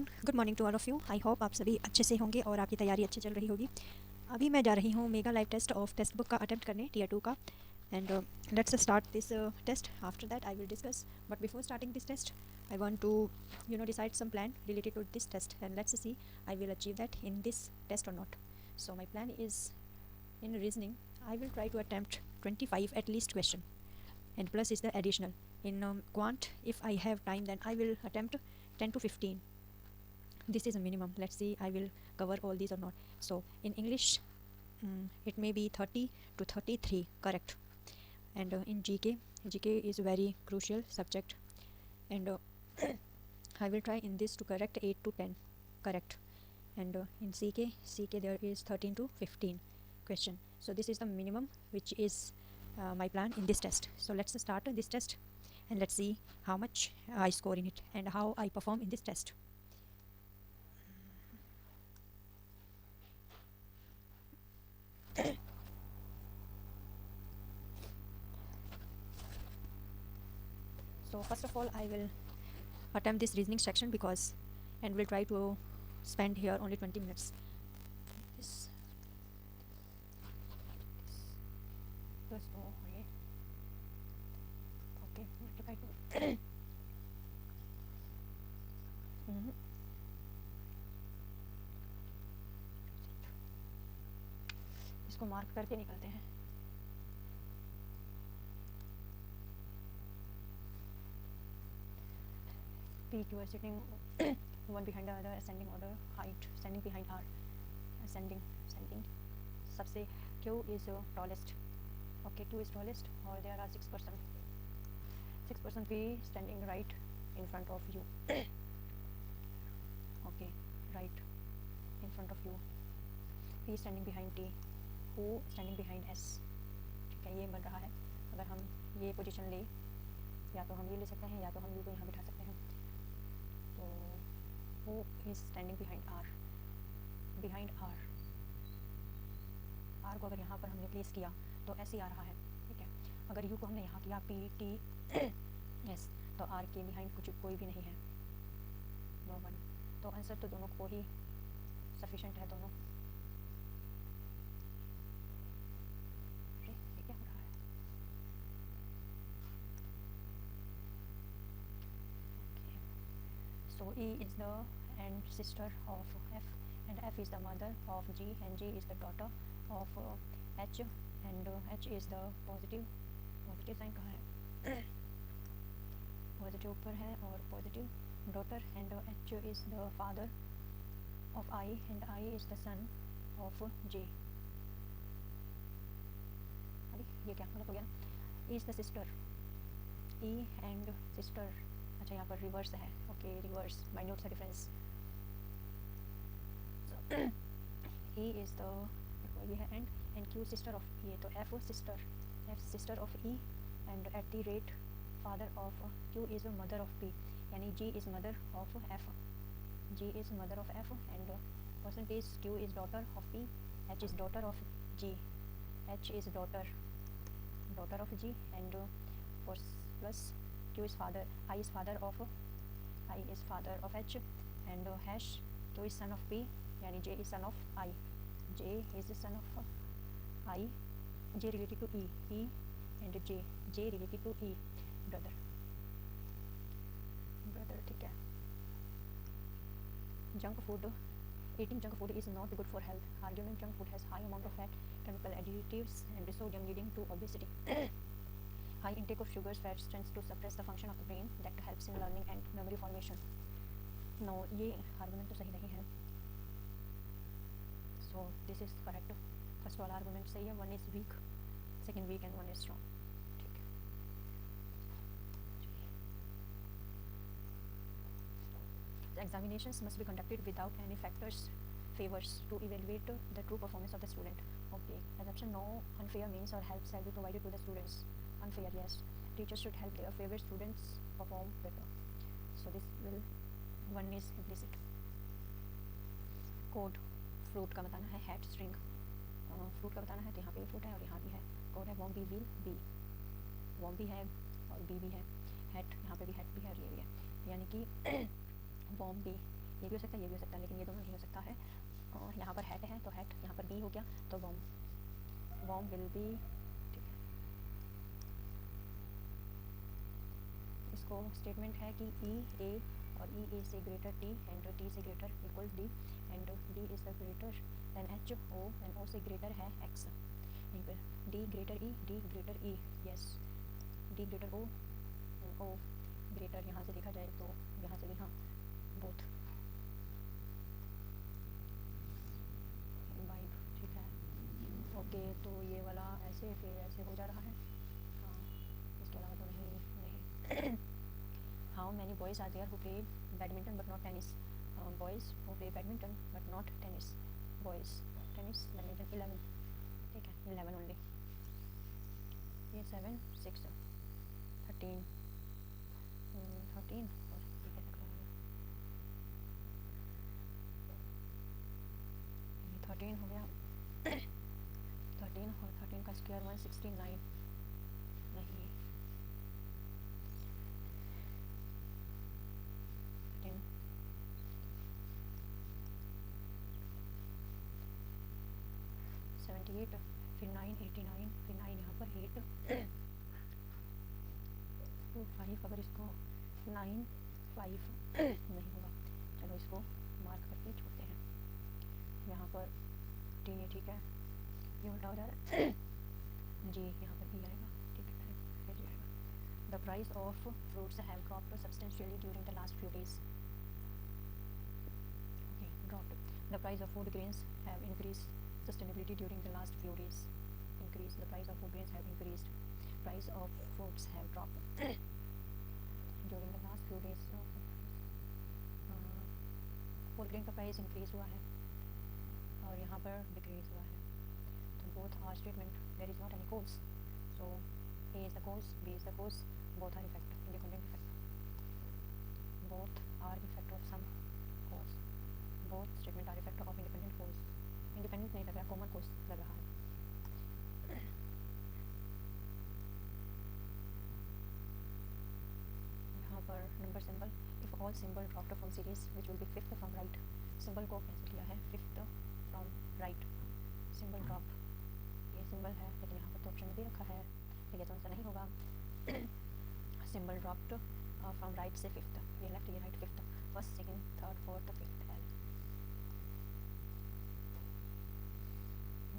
Good morning to all of you. I hope आप सभी अच्छे से होंगे और आपकी तैयारी अच्छी चल रही होगी। अभी मैं जा रही हूँ mega live test of textbook का अटेम्प्ट करने टीयर 2 का। And let's start this test. After that I will discuss, but before starting this test I want to decide some plan related to this test, and let's see I will achieve that in this test और not. So my plan is, in reasoning I will try to attempt 25 at least question, and plus is the additional. In quant, if I have time, then I will attempt 10 to 15. This is a minimum. Let's see I will cover all these or not. So in English, it may be 30 to 33 correct. And in GK is a very crucial subject, and I will try in this to correct 8 to 10 correct. And in CK there is 13 to 15 question. So this is the minimum which is my plan in this test. So let's start this test, and let's see how much I score in it and how I perform in this test. So first of all I will attempt this reasoning section, because and will try to spend here only 20 minutes. This plus okay. Okay, multiply to इसको mark करके निकलते हैं. P, Q are sitting one behind the other, ascending order, height, standing behind R, ascending. सबसे Q is tallest. Okay, Q is tallest, or there are 6%. 6% P standing right in front of U. Okay, right in front of U. P standing behind T. O standing behind S. ठीक है, ये बन रहा है. अगर हम ये position ले, या तो हम ये ले सकते हैं, या तो हम U को यहाँ बिठा सकते हैं. तो O is standing behind R. Behind R. R को अगर यहाँ पर हमने प्लेस किया तो ऐसे आ रहा है. ठीक है, अगर U को हमने यहाँ किया P T S, तो R के बिहाइंड कुछ कोई भी नहीं है, नो वन. तो आंसर तो दोनों को ही सफिशेंट है, दोनों. ये क्या हो रहा है? So E is the and sister of F, and F is the mother of G, and G is the daughter of H, and H is the positive sign कहाँ है? पॉजिटिव ऊपर है और positive daughter, and H is the father of I, and I is the son of J. अरे ये क्या गलत हो गया? E is the sister. E and sister. अच्छा, यहाँ पर रिवर्स है. Okay, reverse. माइन्यूट सा डिफरेंस. E is the, ये है एंड Q सिस्टर ऑफ, ये तो F sister of E, and at the rate father of Q is mother of P, यानी G is mother of F. G is mother of F, and percentage Q is daughter of P, H is daughter of G, H is daughter of G, and plus Q is father, I is father of H, and hash Q is son of P, यानी J is son of I. J is the son of I. J related to E and J related to E, brother. ठीक है. Junk food. Eating junk food is not good for health. Argument: junk food has high amount of fat, chemical additives, and sodium, leading to obesity. High intake of sugars, fats tends to suppress the function of the brain that helps in learning and memory formation. No, ये argument तो सही नहीं है. So this is correct. First वाला argument सही है. One is weak, second weak, and one is strong. ठीक है. The examinations must be conducted without any favors to evaluate the true performance of the student. Okay. Assumption: no unfair means or help shall be provided to the students. Unfair: yes. Teachers should help their favorite students perform better. So this will, one is implicit. Code: fruit का बताना है, hat string. Fruit का बताना है, तो यहाँ पे भी फ्रूट है और यहाँ भी है. कोड है वॉम बी विल बी. वॉम भी है और बी भी है. हैट, यहाँ पे भी हैट भी है और ये भी है, यानी कि वॉम बी ये भी हो सकता है, ये भी हो सकता है, लेकिन ये दोनों नहीं हो सकता है। और यहाँ पर हैट है तो हैट, यहाँ पर बी हो गया तो वॉम, वॉम विल बी, ठीक है। इसको स्टेटमेंट है कि ई ए और ई ए से ग्रेटर टी एंड टी से greater equals D and D is the greater than H O and O से ग्रेटर है एक्स। यहीं पर D greater E, D greater E, yes, D greater O greater, यहाँ से देखा जाए तो यहाँ से भी हाँ, बोथ वाइब, ठीक है। ओके, तो ये वाला ऐसे फिर ऐसे हो जा रहा है, हाँ, इसके अलावा तो नहीं। How many boys are there who play badminton but not tennis, boys who play badminton but not tennis, boys tennis badminton 11, ठीक है, 11 ओनली। ये 7 6 13 13 और ये कैसे करा होगा, ये 13 हो गया। 13 और 13 का स्क्वायर 169, नहीं 13 78, फिर 9 89, फिर 9 यहाँ पर 8 तो 5, अगर इसको 9 5 नहीं होगा, चलो इसको मार्क करके छोड़ते हैं। यहाँ पर टी, ठीक है, ये उल्टा हो जा रहा है जी, यहाँ पर भी आएगा, ठीक है, फिर ये आएगा। The price of fruits have dropped substantially during the last few days, okay, dropped. The price of food grains have increase sustainability during the last few days, increase. The price of food grains have increased, price of fruits have dropped during the last few days. So food grain का price increase हुआ है और यहाँ पर decrease हुआ है, तो both are statement, there is not any cause, so A is the cause, B is the cause, both are effect, independent effect, both are effect of some cause, both statement are effect of independent cause, independent नहीं लग रहा, common course लग रहा है। यहाँ पर number symbol, if all symbol dropped from series which will be fifth from right, symbol को cancel किया है, fifth from right, symbol drop, ये सिंबल है लेकिन यहाँ पर तो ऑप्शन भी रखा है, ये तो आंसर नहीं होगा। सिंबल ड्रॉप्ड फ्रॉम राइट से फिफ्थ, ये लेफ्ट ये right, fifth, first second third fourth fifth L.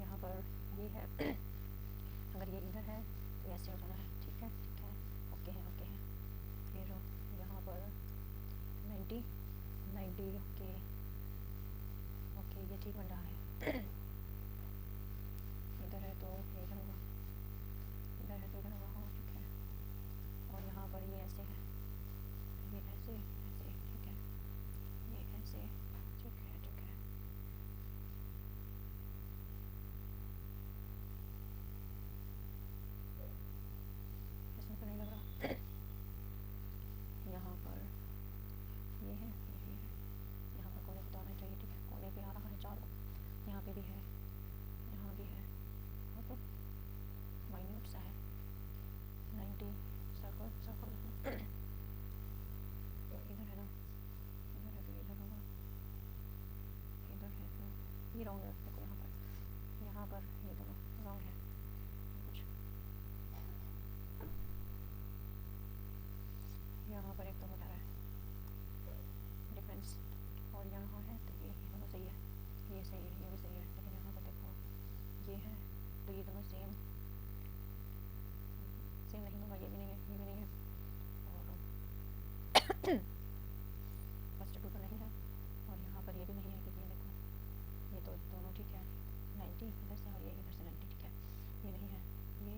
यहाँ पर ये है अगर ये इधर है तो ऐसे हो जाना है, ठीक है, ठीक है, ओके है, ओके है। फिर यहाँ पर 90 90, ओके ओके, ये ठीक बन रहा है। इधर है तो ये इधर होगा, इधर है तो इधर होगा, हाँ ठीक है। और यहाँ पर ये ऐसे है, ये ऐसे ऐसे, ठीक है, ये ऐसे, ठीक है, ठीक है। इसमें तो नहीं लग रहा। यहाँ पर ये है, ये भी है, यहाँ पर कोने तो आना चाहिए, ठीक है, कोने पे आ रहा है 4 को, यहाँ पे भी है, यहाँ भी है, मतलब माइन्यूट सा है। 90 सर्कल सर्कल तो इधर है ना, इधर है तो इधर होगा, इधर है तो ये रॉन्ग है, देखो यहाँ पर ये दोनों रॉन्ग है कुछ। यहाँ पर एक तो हो जा रहा है डिफरेंस, और यहाँ है तो ये दोनों सही है, ये सही है, ये भी सही है, लेकिन यहाँ पर देखो ये है तो ये दोनों सेम सेम नहीं होगा, ये भी नहीं है, ये भी नहीं है, और फर्स्ट टू तो नहीं है, और यहाँ पर ये भी नहीं है, क्योंकि ये देखो ये तो दोनों ठीक है, 90 इधर से और ये इधर से 90, ठीक है, ये नहीं है, ये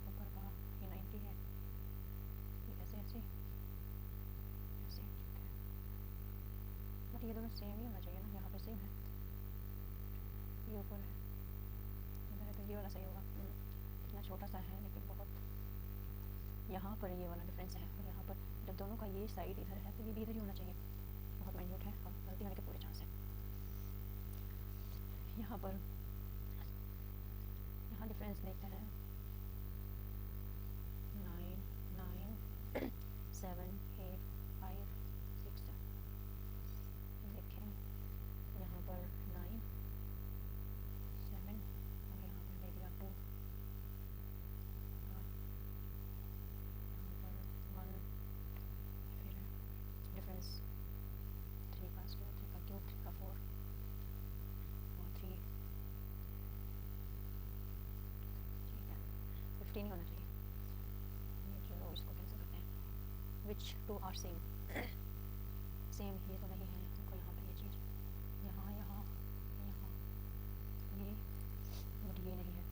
ऊपर का ये 90 है, ये ऐसे ऐसे ऐसे, ठीक है, बट ये दोनों सेम ही होना चाहिए ना, यहाँ पर सेम है, ये ऊपर है, इधर है तो ये वाला सही होगा, इतना छोटा सा है लेकिन बहुत, यहाँ पर ये वाला डिफरेंस है, और यहाँ पर जब दोनों का ये साइड इधर है तो ये भी इधर ही होना चाहिए, बहुत माइन्यूट है और गलती होने के पूरे चांस है। यहाँ पर यहाँ डिफरेंस देखते हैं, 9 9 7 8 5 6 नहीं होना चाहिए, ये चलो इसको कैंसिल करते हैं। विच टू आर सेम, सेम ये तो नहीं है, देखो यहाँ पर ये चीज़, यहाँ यहाँ यहाँ ये, बट ये नहीं है।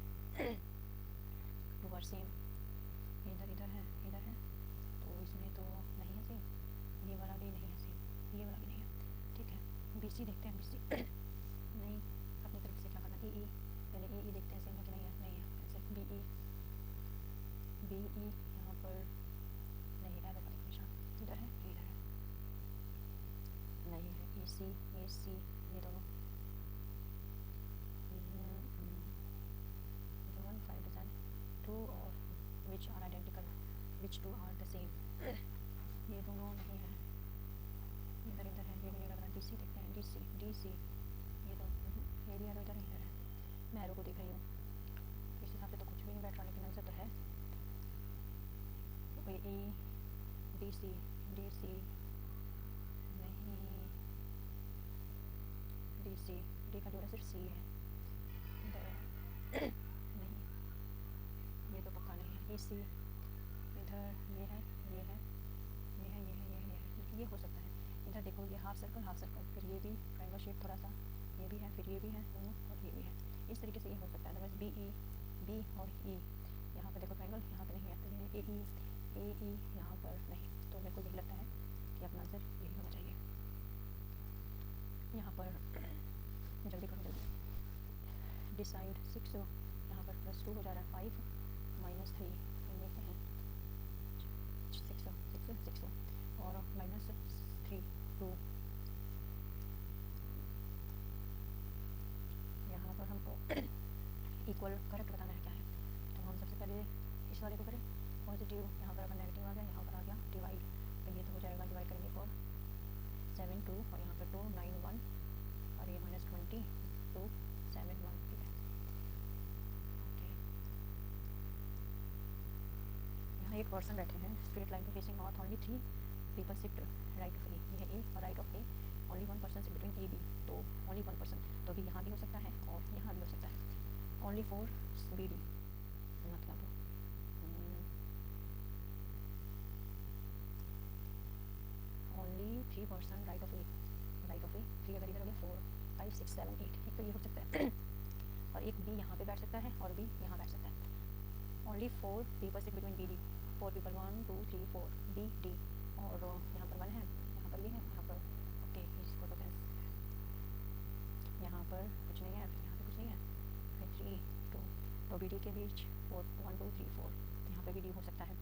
टू आर सेम, इधर इधर है, इधर है, तो इसमें तो नहीं है सेम, ये वाला भी नहीं है सेम, ये वाला भी नहीं है। ठीक है, बी सी देखते हैं, बी सी नहीं, अपनी तरफ से क्या करना, ई ई, पहले ई ई देखते हैं सेम है कि नहीं है, नहीं है, cancel. B E, B E यहाँ पर नहीं, एरर वाला निशान इधर है, इधर है, नहीं है। ए सी ये दोनों, वन फाइव डिजाइन टू और which are identical, which two are the same, ये दोनों नहीं है, इधर इधर है, ये भी नहीं लग रहा। डी सी देखते हैं, डी सी डी सी, ये तो एरिया तो इधर इधर है, मैं एरो को देख रही हूँ, इस हिसाब से तो कुछ भी नहीं बैठ रहा, लेकिन आंसर तो है कोई A D C, D C नहीं, डी सी, डी का जोड़ा सिर्फ सी है, इधर है नहीं, ये तो पक्का नहीं है। ए सी इधर, ये है, ये है, ये है, ये है, ये है, ये है, ये हो सकता है। इधर देखो, ये हाफ सर्कल, फिर ये भी ट्रायंगल शेप थोड़ा सा, ये भी है, फिर ये भी है दोनों, और ये भी है, इस तरीके से ये हो सकता है। अदरवाइज बी ई, बी और ई, यहाँ पे देखो ट्रायंगल, यहाँ पे नहीं है, तो ये ए ई यहाँ पर नहीं, तो मेरे को यही लगता है कि अपना आंसर यही होना चाहिए। यहाँ पर जल्दी करो जल्दी, डिसाइड 6, यहाँ पर +2 हो जा रहा है, 5 -3, देखते हैं 6 और -3 2, यहाँ पर हमको इक्वल करेक्ट बताना है क्या है, तो हम सबसे पहले इस वाले को करें पॉजिटिव, यहाँ पर अगर नेगेटिव आ गया, यहाँ पर आ गया डिवाइड, तो ये तो हो जाएगा, डिवाइड करेंगे फॉर 7 2, और यहाँ पर 2 9 1, और ये -20 2 7 1, ठीक है। ओके, यहाँ एक पर्सन बैठे हैं, स्ट्रेट लाइन पे facing north, only 3 people sit right of A, ये है ए और right of A, only 1 person sit between A B, तो ओनली 1 पर्सन, तो भी यहाँ भी हो सकता है और यहाँ भी हो सकता है। ओनली 4 बी डी, मतलब ओनली 3 पर्सन राइट ऑफ ए, 3 अगर इधर हो गया, 4 5 6 7 8, एक तो ये हो सकता है और एक बी यहाँ पे बैठ सकता है और बी यहाँ बैठ सकता है। Only 4 people sit between B D, 4 people 1 2 3 4 B D, और यहाँ पर 1 है, यहाँ पर ये है, यहाँ पर ओके, इसको तो कैंसिल, यहाँ पर कुछ नहीं है, यहाँ पे कुछ नहीं है, फिर 3 2, तो बी डी के बीच 4 1 2 3 4, यहाँ पे भी डी हो सकता है।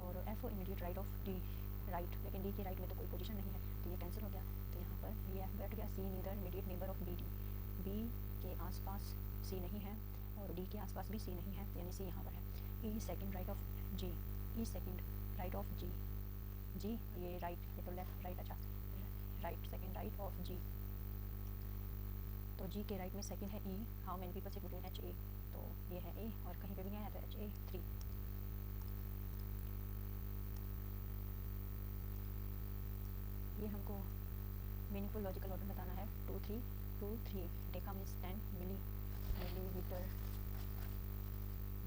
और F immediate right of D, right, लेकिन डी के राइट में तो कोई पोजीशन नहीं है, तो ये कैंसिल हो गया, तो यहाँ पर ये एफ बैठ गया। C neither immediate neighbour of B D, B के आसपास सी नहीं है और डी के आसपास भी सी नहीं है, यानी सी यहाँ पर है। E second right of G, E second right of G, G ये राइट, ये तो लेफ्ट राइट, अच्छा right, second right of G, तो जी के राइट में सेकंड है E, how many people sit between H A, तो ये है ए, और कहीं पे भी नहीं आया, तो एच ए 3। ये हमको मीनिंगफुल लॉजिकल ऑर्डर बताना है। 2 3 2 3, deca means 10 millilitre,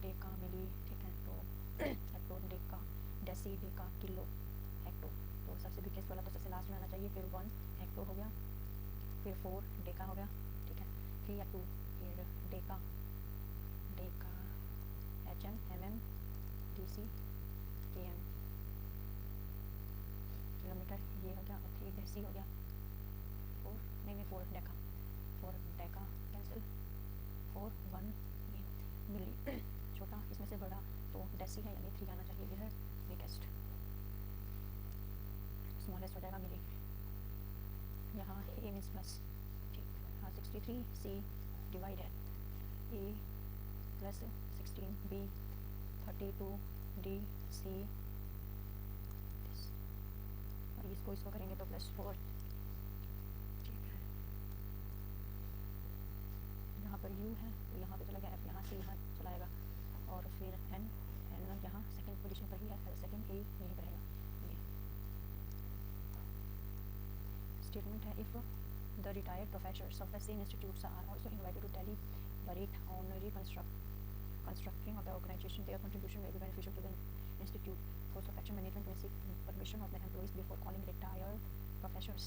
deca milli, ठीक है, तो hecto deca, deci deca kilo hecto, तो सबसे बिगेस्ट वाला तो सबसे लास्ट में आना चाहिए, फिर 1 हेक्टो हो गया, फिर 4 डेका हो गया, ठीक है, 3 या 2, फिर Deka Deka HM MM DC KM kilometre, ये हो गया, और 3 डेसी हो गया, 4 नहीं 4 डेका, 4 डेका कैंसिल, 4 1 मिली छोटा, इसमें से बड़ा तो डेसी है, यानी 3 आना चाहिए, ये है बिगेस्ट, स्मॉलेस्ट हो जाएगा मिली, यहाँ ए मीन्स प्लस, ठीक, हाँ 63 सी डिवाइड है ए प्लस 16 बी 32 डी सी, और इसको करेंगे तो +4, ठीक है, यहाँ पर यू है, तो यहाँ पे चला गया एफ, यहाँ से यहाँ चलाएगा, और फिर एन यहाँ सेकंड पोजीशन पर ही है, सेकंड ए यहीं पर रहेगा। ये स्टेटमेंट है, if the retired professors of the same institutes are also invited to deliberate on constructing of the organization, their contribution may be beneficial to the institute. Course of action: management may seek permission of the employees before calling retired professors.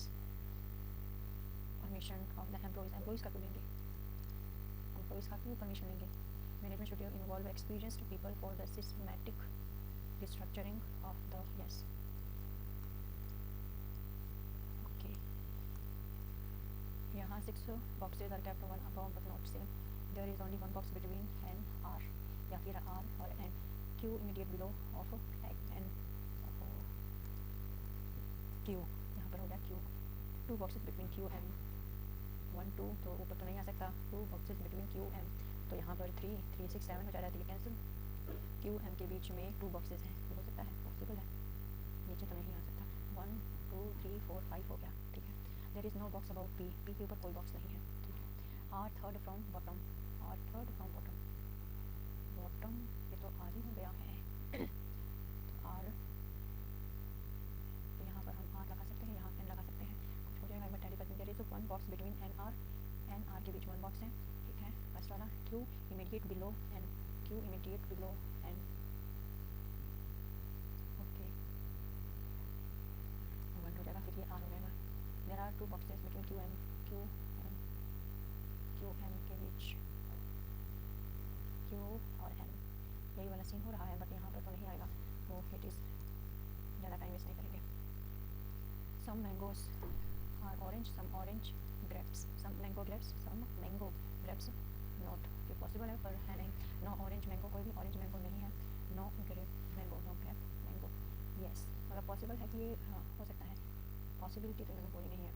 Permission of the employees का क्यों लेंगे? employees का क्यों permission लेंगे? Management should involve experienced people for the systematic restructuring of the okay. यहाँ 6 boxes are kept one above but not same. There is only one box between N R या फिर R और N. Q immediate below of N Q. यहाँ पर हो गया Q. 2 boxes between Q M 1 2 तो ऊपर तो नहीं आ सकता. 2 boxes between Q M तो यहाँ पर 3 3 6 7 हो जा रहा है, तो ये कैंसिल. Q M के बीच में 2 boxes हैं, हो सकता है, पॉसिबल है. नीचे तो नहीं आ सकता. 1 2 3 4 5 हो गया, ठीक है. There is no box about P. P के ऊपर कोई बॉक्स नहीं है, ठीक है. R third from bottom. R third from bottom. Bottom ये तो R ही हो गया है. R तो यहाँ पर हम R लगा सकते हैं, यहाँ N लगा सकते हैं, कुछ हो जाएगा mathematical. There is one box between N R के बीच वन बॉक्स है, ठीक है. फर्स्ट वाला Q immediate below N. Q immediate below N. Okay, 1 हो जाएगा, फिर ये R हो जाएगा. There are 2 boxes between Q M के बीच Q और N. यही वाला सीन हो रहा है, बट यहाँ पर तो नहीं आएगा, तो इट इज़ ज़्यादा टाइम वेस्ट नहीं करेंगे. Some mangoes are orange, some orange grapes, some mango grapes not. ये पॉसिबल है पर है नहीं. नो ऑरेंज मैंगो, कोई भी ऑरेंज मैंगो नहीं है. No grape mango, no grape mango. Yes, मतलब पॉसिबल है कि ये हाँ हो सकता है. पॉसिबिलिटी तो मैंने बोली नहीं है,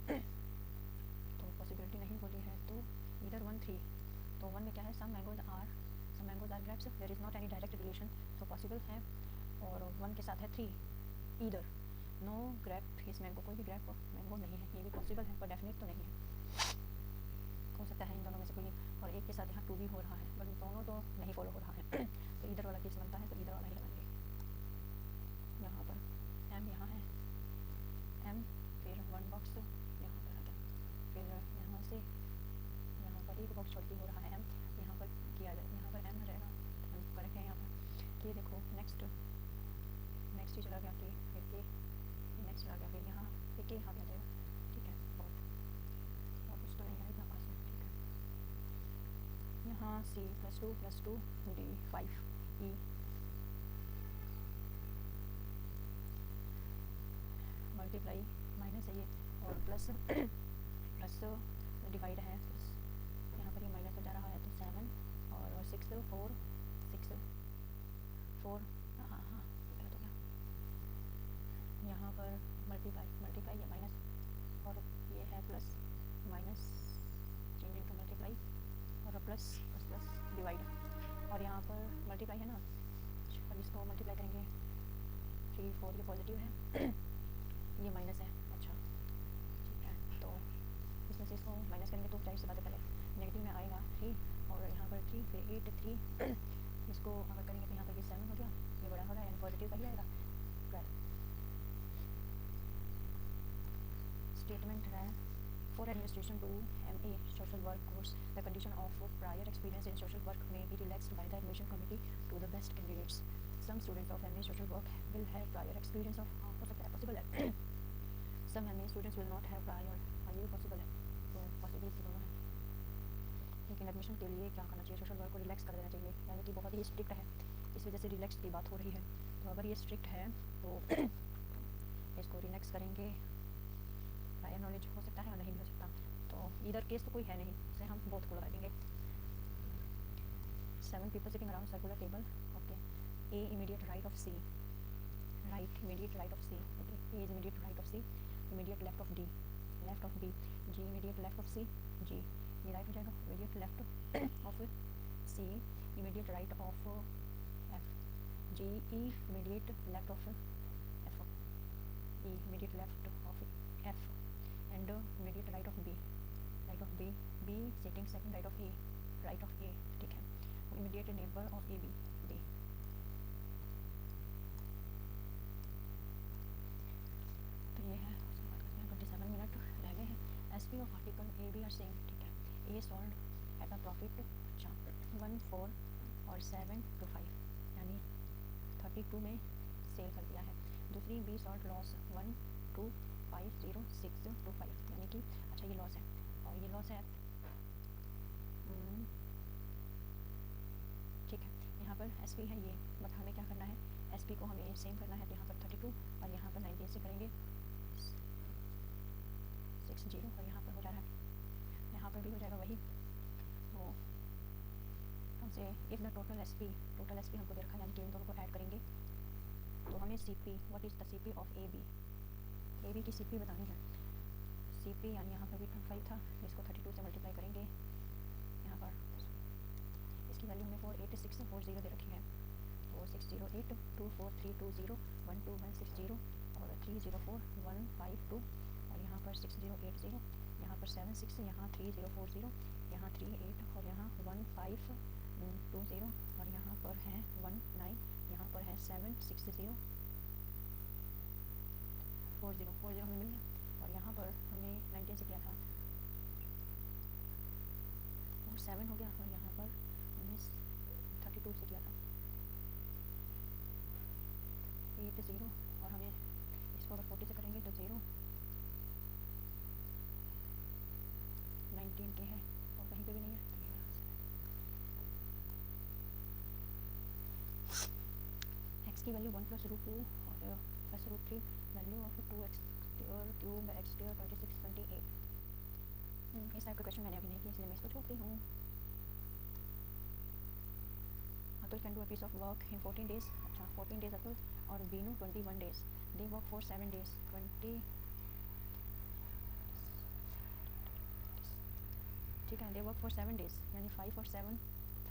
तो पॉसिबिलिटी नहीं बोली है, तो इधर 1 3. तो 1 में क्या है? Some mangoes are grapes. There is not any direct relation, तो पॉसिबल है. और 1 के साथ है 3. Either no grape is mango, कोई भी ग्रेप मैंगो नहीं है, ये भी पॉसिबल है पर डेफिनेट तो नहीं है. हो सकता है इन दोनों में से कोई. और एक के साथ यहाँ 2 भी हो रहा है, बट दोनों तो नहीं फॉलो हो रहा है. तो इधर वाला केस बनता है, तो इधर वाला ही लगाएंगे. यहाँ पर M यहाँ है, M फिर 1 बॉक्स यहाँ पर आ गया, फिर यहाँ से यहाँ पर एक बॉक्स छोड़ के हो रहा है M, यहाँ पर किया जाए, यहाँ पर M रहेगा, हम करेंगे यहाँ पर. ये देखो नेक्स्ट ही चला गया, फिर नेक्स्ट चला गया, फिर यहाँ एक ही यहाँ भी आ जाएगा, ठीक है. और कुछ तो नहीं है इतना पास में, ठीक है. यहाँ C +2 D 5 E multiply minus है ये, और प्लस डिवाइड है, यहाँ पर ये माइनस हो जा रहा है, तो 7 और 6 4 हाँ गलत हो गया. यहाँ पर मल्टीप्लाई या माइनस, और ये है plus minus change into multiply, और प्लस डिवाइड. और यहाँ पर मल्टीप्लाई है ना, अब इसको मल्टीप्लाई करेंगे. 3 4 ये पॉजिटिव है, ये माइनस है. अच्छा ठीक है, तो इसमें से इसको माइनस करेंगे तो जाहिर सी बात है पहले नेगेटिव में आएगा 3, और यहाँ पर 3 फिर 8 3. इसको अगर करेंगे तो यहाँ पर ये 7 हो गया, ये बड़ा हो रहा है, यानी पॉजिटिव का ही आएगा 12. स्टेटमेंट है For administration to MA social work course, the condition of prior experience in social work may be relaxed by the admission committee to the best candidates. Some students of MA social work will have prior experience of हो सकता है, possible है. Some MA students will not have prior, ये भी possible है, तो possibility दोनों है. लेकिन एडमिशन के लिए क्या करना चाहिए? सोशल वर्क को रिलैक्स कर देना चाहिए, यानी कि बहुत ही स्ट्रिक्ट है, इस वजह से रिलैक्स की बात हो रही है. तो अगर ये स्ट्रिक्ट है तो इसको रिलैक्स करेंगे. प्रायर नॉलेज हो सकता है और नहीं भी हो सकता, तो इधर केस तो कोई है नहीं, इसलिए हम बोथ को लगा देंगे. 7 people sitting around circular table. Okay. A immediate right of C. Immediate right of C. Okay. A is immediate right of C. Immediate left of D. Left of B. G immediate left of C. G. ये right हो जाएगा. Immediate left of C. Immediate right of F. G E immediate left of F. E immediate left of F. And immediate right of B. Right of B. B sitting second right of A. Right of A. ठीक है. Immediate neighbor of AB. B. तो ये है, उसके बाद करते हैं. 27 minute रह गए हैं. SP of article A B are same, ठीक है. A sold at a profit. अच्छा 1 4 और 7 to 5 यानी 32 में सेल कर दिया है। दूसरी बी सॉल्ट लॉस 12506 यानी कि अच्छा ये लॉस है और ये लॉस है। ठीक है, यहाँ पर एस पी है, ये मतलब हमें क्या करना है, एस पी को हमें सेम करना है। तो यहाँ पर 32 और यहाँ पर 19 से करेंगे 60 और यहाँ पर हो जा रहा है, यहाँ पर भी हो जाएगा वही। तो हमसे if the total S P हमको दे रखा है, यानी कि इन दोनों को ऐड करेंगे तो हमें C P, what is the C P of A B की सी पी बतानी है। सी पी यानी यहाँ पर भी 25 था, इसको 32 से मल्टीप्लाई करेंगे। यहाँ पर इसकी वैल्यू हमें 48640 दे रखी है, तो 60824320 और 304152 और यहाँ पर 6080, यहाँ पर 76, यहाँ 3040, यहाँ 38 और यहाँ 1520 और यहाँ पर है 19, यहाँ पर है 76040 हमें मिल गया। और यहाँ पर हमने 19 से किया था और 7 हो गया और यहाँ पर हमने 32 से किया था 80 और हमें इसको अगर 40 से करेंगे तो 0 19 के है और कहीं पे भी नहीं है। एक्स की वैल्यू 1 + √2 और +√3 value of 2x cube x square 2628। इस टाइप का क्वेश्चन मैंने अभी नहीं किया इसलिए मैं इसको छोड़ती हूँ। Atul can do a piece of work in 14 days. अच्छा 14 डेज अतुल और Binu 21 days. They work for 7 days 20। ठीक है, दे वर्क फॉर 7 डेज यानी 5 और 7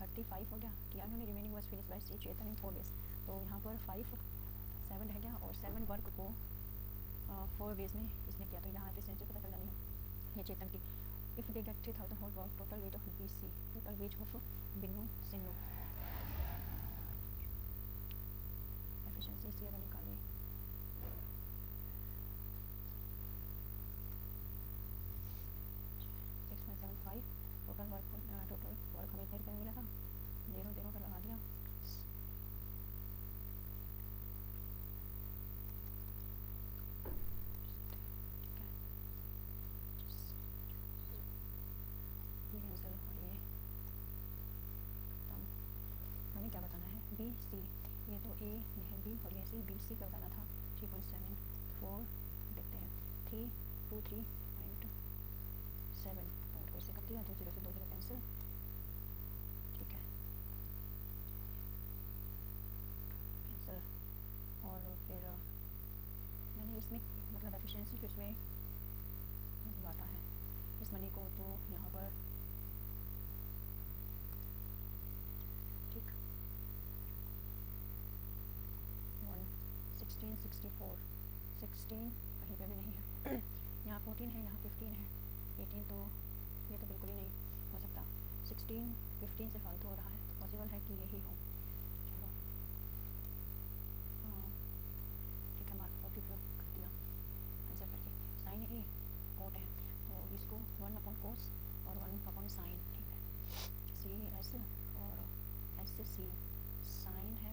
35 हो गया। किया उन्होंने, remaining was finish by C Chetan in 4 days. तो यहाँ पर 5 7 रह गया और 7 वर्क को 4 डेज में इसने किया। तो यहाँ एफिशिएंसी पता चल जानी है ये चेतन की। If they get 3000 whole work, total wage of B C, total wage of Binnu Sinnu. Efficiency इसकी अगर निकालें 6.75, टोटल वर्क हमें इतने रुपये मिला था, 0 पर लगा दिया। हमें क्या बताना है, बी सी, ये तो ए है बी और ये सी, बी सी का बताना था 3.74 देखते हैं 323.7 पॉइंट को इससे कर दिया, 2 0 से 2 0 कैंसिल। ठीक है कैंसिल। और फिर मैंने इसमें मतलब एफिशिएंसी जो इसमें बांटा है इस मनी को, तो यहाँ पर ठीक 1664 16 कहीं पे भी नहीं है यहाँ 14 है, यहाँ 15 है, 18 तो ये तो बिल्कुल ही नहीं हो सकता। 16 15 से फालतू हो रहा है, तो पॉसिबल है कि यही हो। चलो ठीक है, मार्क 40 कर दिया आंसर करके। साइन ए कोट है तो इसको 1/cos और 1/sin। ठीक है, सी एस और एस सी, साइन है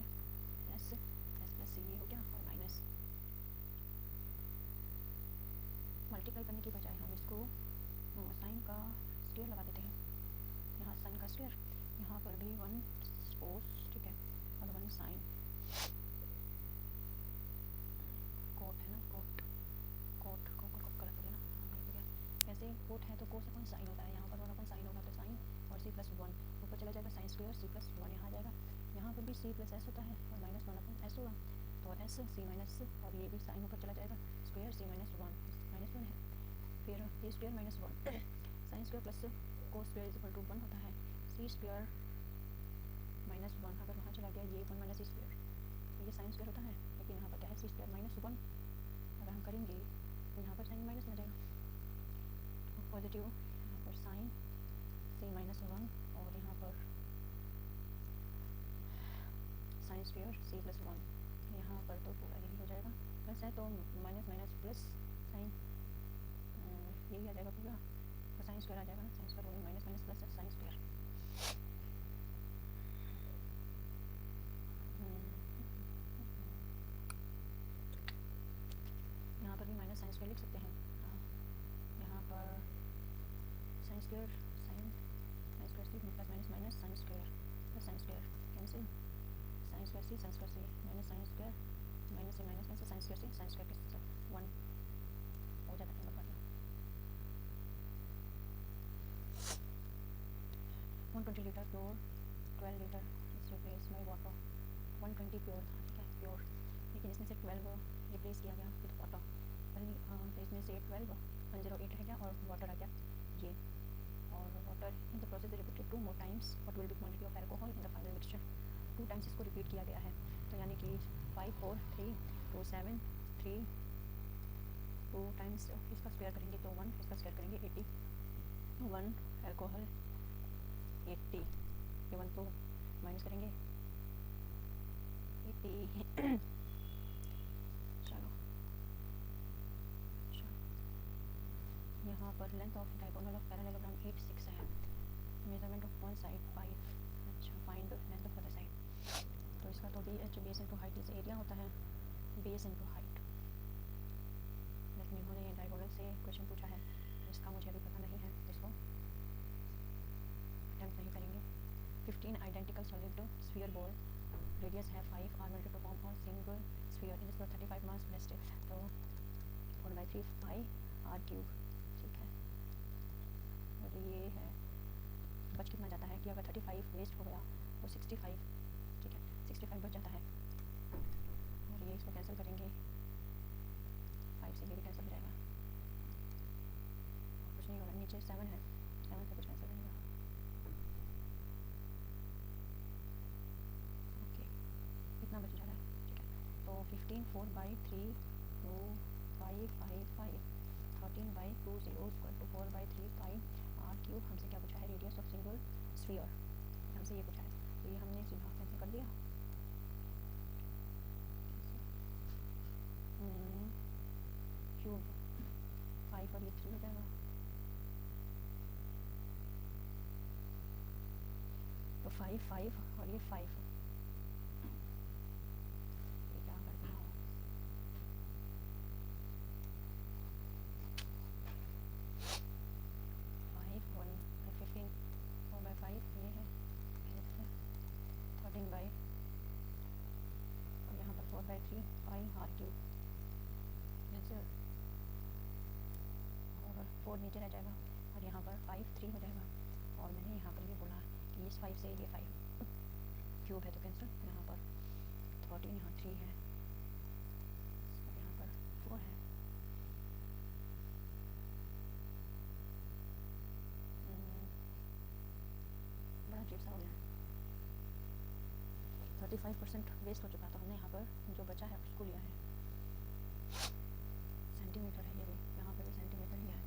एस प्लस सी हो गया और माइनस। मल्टीप्लाई करने की बजाय हम इसको साइन का स्क्वायर लगा देते हैं। यहाँ साइन का स्क्वायर, यहाँ पर भी 1 cos, ठीक है, और 1 साइन। कोट है ना, कोट गलत हो गया ना, ऐसे कोट है तो कोस अपन साइन होता है, यहाँ पर 1 अपन साइन होगा तो साइन और सी प्लस 1 ऊपर चला जाएगा, साइन स्क्वायर सी प्लस 1 यहाँ आ जाएगा। यहाँ पर भी सी प्लस एस होता है और -1 अपन एस होगा, तो एस सी माइनस, और ये भी साइन ऊपर चला जाएगा, स्क्वायर सी -1 -1 है, फिर A square -1 sine square plus cos square is equal to 1 होता है, सी स्क्वायर -1 अगर वहाँ चला गया ये 1 माइनस सी स्क्वायर, ये साइन स्क्वायर होता है, लेकिन यहाँ पर क्या है सी स्क्वायर -1। अगर हम करेंगे तो यहाँ पर साइन माइनस में जाएगा, पॉजिटिव यहाँ पर साइन सी -1 और यहाँ पर साइन स्क्वायर सी प्लस 1, यहाँ पर तो पूरा यही हो जाएगा, प्लस है तो माइनस माइनस प्लस साइन यही आ जाएगा पूरा, तो साइन स्क्वायर आ जाएगा ना, sine square minus minus plus sine square. Square लिख सकते हैं। हाँ, यहाँ पर sine square C plus minus minus sine square plus sine square cancel, sine square C minus sine square minus से माइनस कैंसिल, साइन स्क्वायर के साथ 1 हो जाता है। नंबर 120 लीटर प्योर, 12 लीटर इस रिप्लेस बाई वाटर। 120 प्योर था, ठीक है प्योर, लेकिन इसमें से 12 रिप्लेस किया गया विद वाटर। तो इसमें से 12 108 रह गया और वाटर आ गया ये, और water in the process repeated 2 more times what will be quantity of alcohol in the final mixture। 2 times इसको रिपीट किया गया है, तो यानी कि 5 4 3 2 7 3 2 टाइम्स इसका स्क्वायर करेंगे तो 1, इसका स्क्वायर करेंगे 80, 1 अल्कोहल 80, ये 1 तो माइनस करेंगे 80 चलो यहाँ पर length of diagonal of parallelogram 86 है, मेजरमेंट ऑफ वन साइड 5। अच्छा, find length of other side, तो इसका तो base into height is area होता है, बेस इनटू हाइट। लेकिन इन्होंने ये डायगोनल से क्वेश्चन पूछा है, तो इसका मुझे अभी पता नहीं है, इसको अटेम्प्ट नहीं करेंगे। 15 identical solid sphere ball, radius है 5, are meant to form a single sphere in इसको 35 मास ब्लेस्टेड, तो 4/3 पाई r क्यूब, ठीक है। और ये है बच कितना जाता है कि अगर 35 वेस्ट हो गया तो 65, ठीक है 65 बच जाता है, और ये इसको कैंसिल करेंगे 5 से, ये भी कैंसिल हो जाएगा, कुछ नहीं होगा। नीचे 7 है, 7 से कुछ कैंसिल नहीं होगा। ओके, इतना बच जा रहा है, ठीक है। तो 15 4/3 2 5 5 5 13/2 0 equal to 4/3 pi r cube. हमसे क्या पूछा है? रेडियस ऑफ सिंगल स्फीयर, हमसे ये पूछा है, तो ये हमने सीधा कैंसिल कर दिया। क्यूब 5 और ये 3 हो जाएगा, तो 5 5 और ये 5, ये क्या कर दिया? 5 1 15 4/5 ये है 13 और यहाँ पर 4/3 पाई r क्यूब, और 4 नीचे रह जाएगा, और यहाँ पर 5 3 हो जाएगा, और मैंने यहाँ पर ये बोला कि इस 5 से ये 5 क्यूब है तो कैंसिल, यहाँ पर 13 यहाँ 3 है, और यहाँ पर 4 है। बड़ा अजीब सा हो गया, 35% वेस्ट हो चुका, तो हमने यहाँ पर जो बचा है उसको लिया है। सेंटीमीटर है ये भी, यहाँ पर भी सेंटीमीटर लिया है।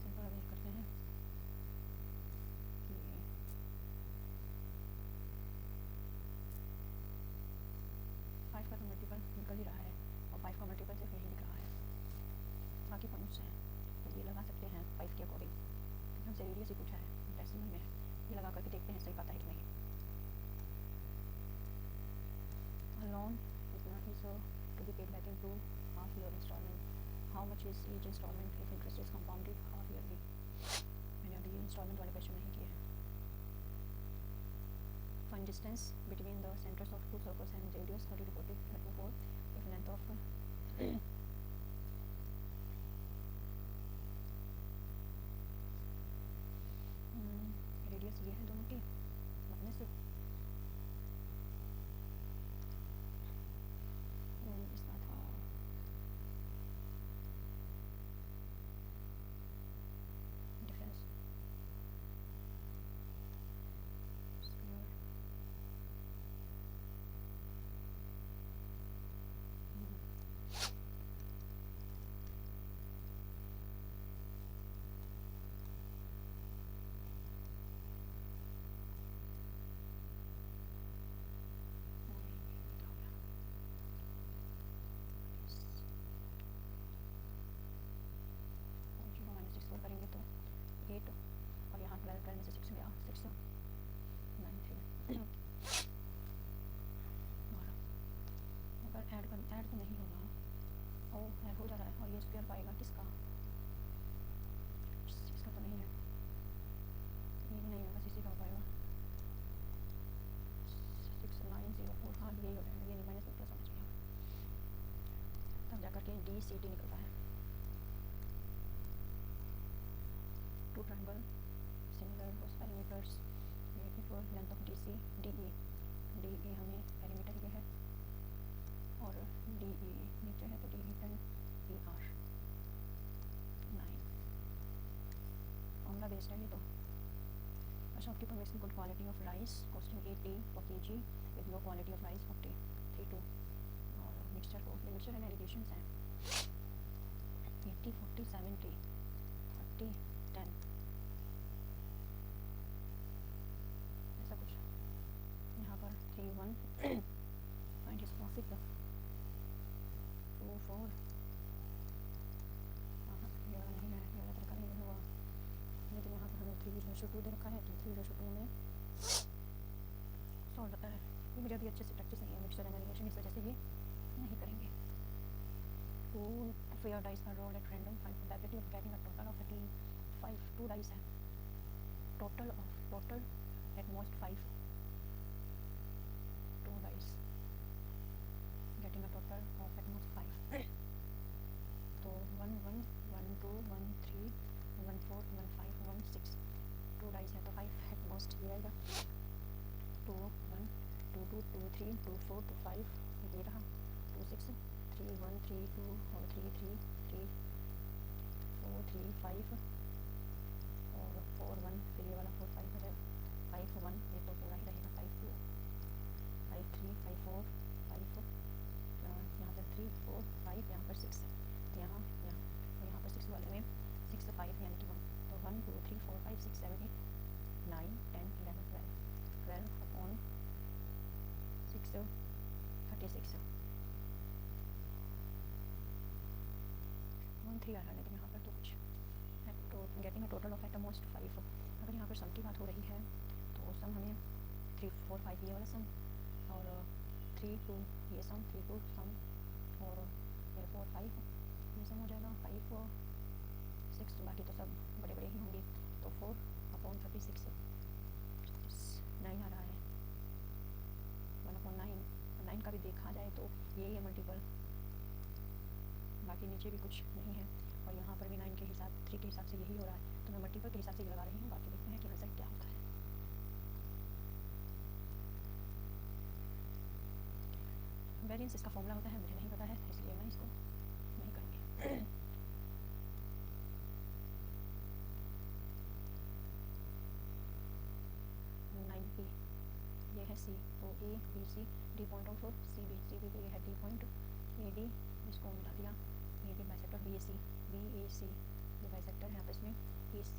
सिंपल अरेंज करते हैं कि 5 का तो मल्टीपल निकल ही रहा है, और 5 का मल्टीपल सिर्फ यही दिख रहा है, बाकी पॉइंट्स हैं, तो ये लगा सकते हैं 5 के अकॉर्डिंग, क्योंकि हमसे रेडियस ही पूछा है डेसिमल में, ये लगा करके देखते हैं सही पाता है कि नहीं। लोन इतना is to be paid back into half year installment. How much is each installment if interest is compounded half yearly? मैंने अभी इंस्टॉलमेंट वाले क्वेश्चन नहीं किए हैं। Find distance between the centers of two circles and radius 30 to 40 to 4 if length of radius ये है दोनों की, अपने से इसका था डिफरेंस, करेंगे तो 8, और यहाँ 12 में से 6 गया, 6 9 3 अगर ऐड तो नहीं होगा, हो जा रहा है, और ये स्क्वायर पाएगा किसका, इसका तो नहीं है, ये भी नहीं होगा, इसी का हो पाएगा 6904, हाँ यही हो जाएगा, ये नहीं माइनस में प्लस होना चाहिए, तब जाकर के DCD निकलता है। टू ट्रायंगल सिमिलर उस parameters for length of DC DE हमें पैरामीटर ये है, और DE नीचे है तो DE 10 ER 9 फॉर्मूला बेस्ड है ये तो। A shopkeeper makes good quality of rice costing 80 per kg with low quality of rice 40 32, और मिक्सचर को ये मिक्सचर एंड एलिगेशंस हैं 80 40 70 30 10 ऐसा कुछ। यहाँ पर 3 1 फाइंड हिज प्रॉफिट 2 4, ये वाला नहीं है, ये वाला तरीका नहीं हुआ, लेकिन यहाँ पर हमें 3:2 दे रखा है तो 3:2 में सॉल्व होता है। ये मुझे अभी अच्छे से प्रैक्टिस नहीं है मिक्सचर एंड एलिगेशन, इस वजह से ये नहीं करेंगे। 2 fair dice are rolled at random, find probability of getting a total of at least 5 2 dice है, total at most 5 2 dice getting a total of at most 5 तो 1 1 1 2 1 3 1 4 1 5 1 6 2 डाइस है तो 5 एट मोस्ट ये आएगा 2 1 2 2 2 3 2 4 2 5 ये रहा 2 6 3 1 3 2 और 3 3 3 4 3 5 और 4 1 फिर ये वाला 4 5 है 5 1 ये तो पूरा ही रहेगा 5 2 5 3 5 4 5 यहाँ पर 3 4 5 यहाँ पर 6 यहाँ पर 6 वाले में 6 5 यानी कि 1 तो 1 2 3 4 5 6 7 8 9 10 11 12 अपॉन 6 36 1 3 आ रहा है, लेकिन यहाँ पर तो कुछ तो getting a total of at most 5। अगर यहाँ पर सम की बात हो रही है तो सम हमें 3 4 5 ये वाला सम और 3 2 ये सम 3 2 सम और 4 5 ये सम हो जाएगा 5 6 बाकी तो सब बड़े बड़े ही होंगे तो 4 अपॉन 36 9 आ रहा है 1 अपॉन 9 का भी देखा जाए तो यही है मल्टीपल, बाकी नीचे भी कुछ नहीं है और यहाँ पर भी 9 के हिसाब 3 के हिसाब से यही हो रहा है, तो मैं मल्टीपल के हिसाब से लगा रही हूँ, बाकी देखते हैं कि रिजल्ट क्या होता है। वेरिएंस इसका फॉर्मूला होता है, मुझे नहीं पता है इसलिए मैं इसको नहीं करूँगी। 9P ये है C तो A B C D point of CB पे ये है D पॉइंट AD इसको मिला दिया AD बाइसेक्टर BAC ये बाइसेक्टर है आपस में AC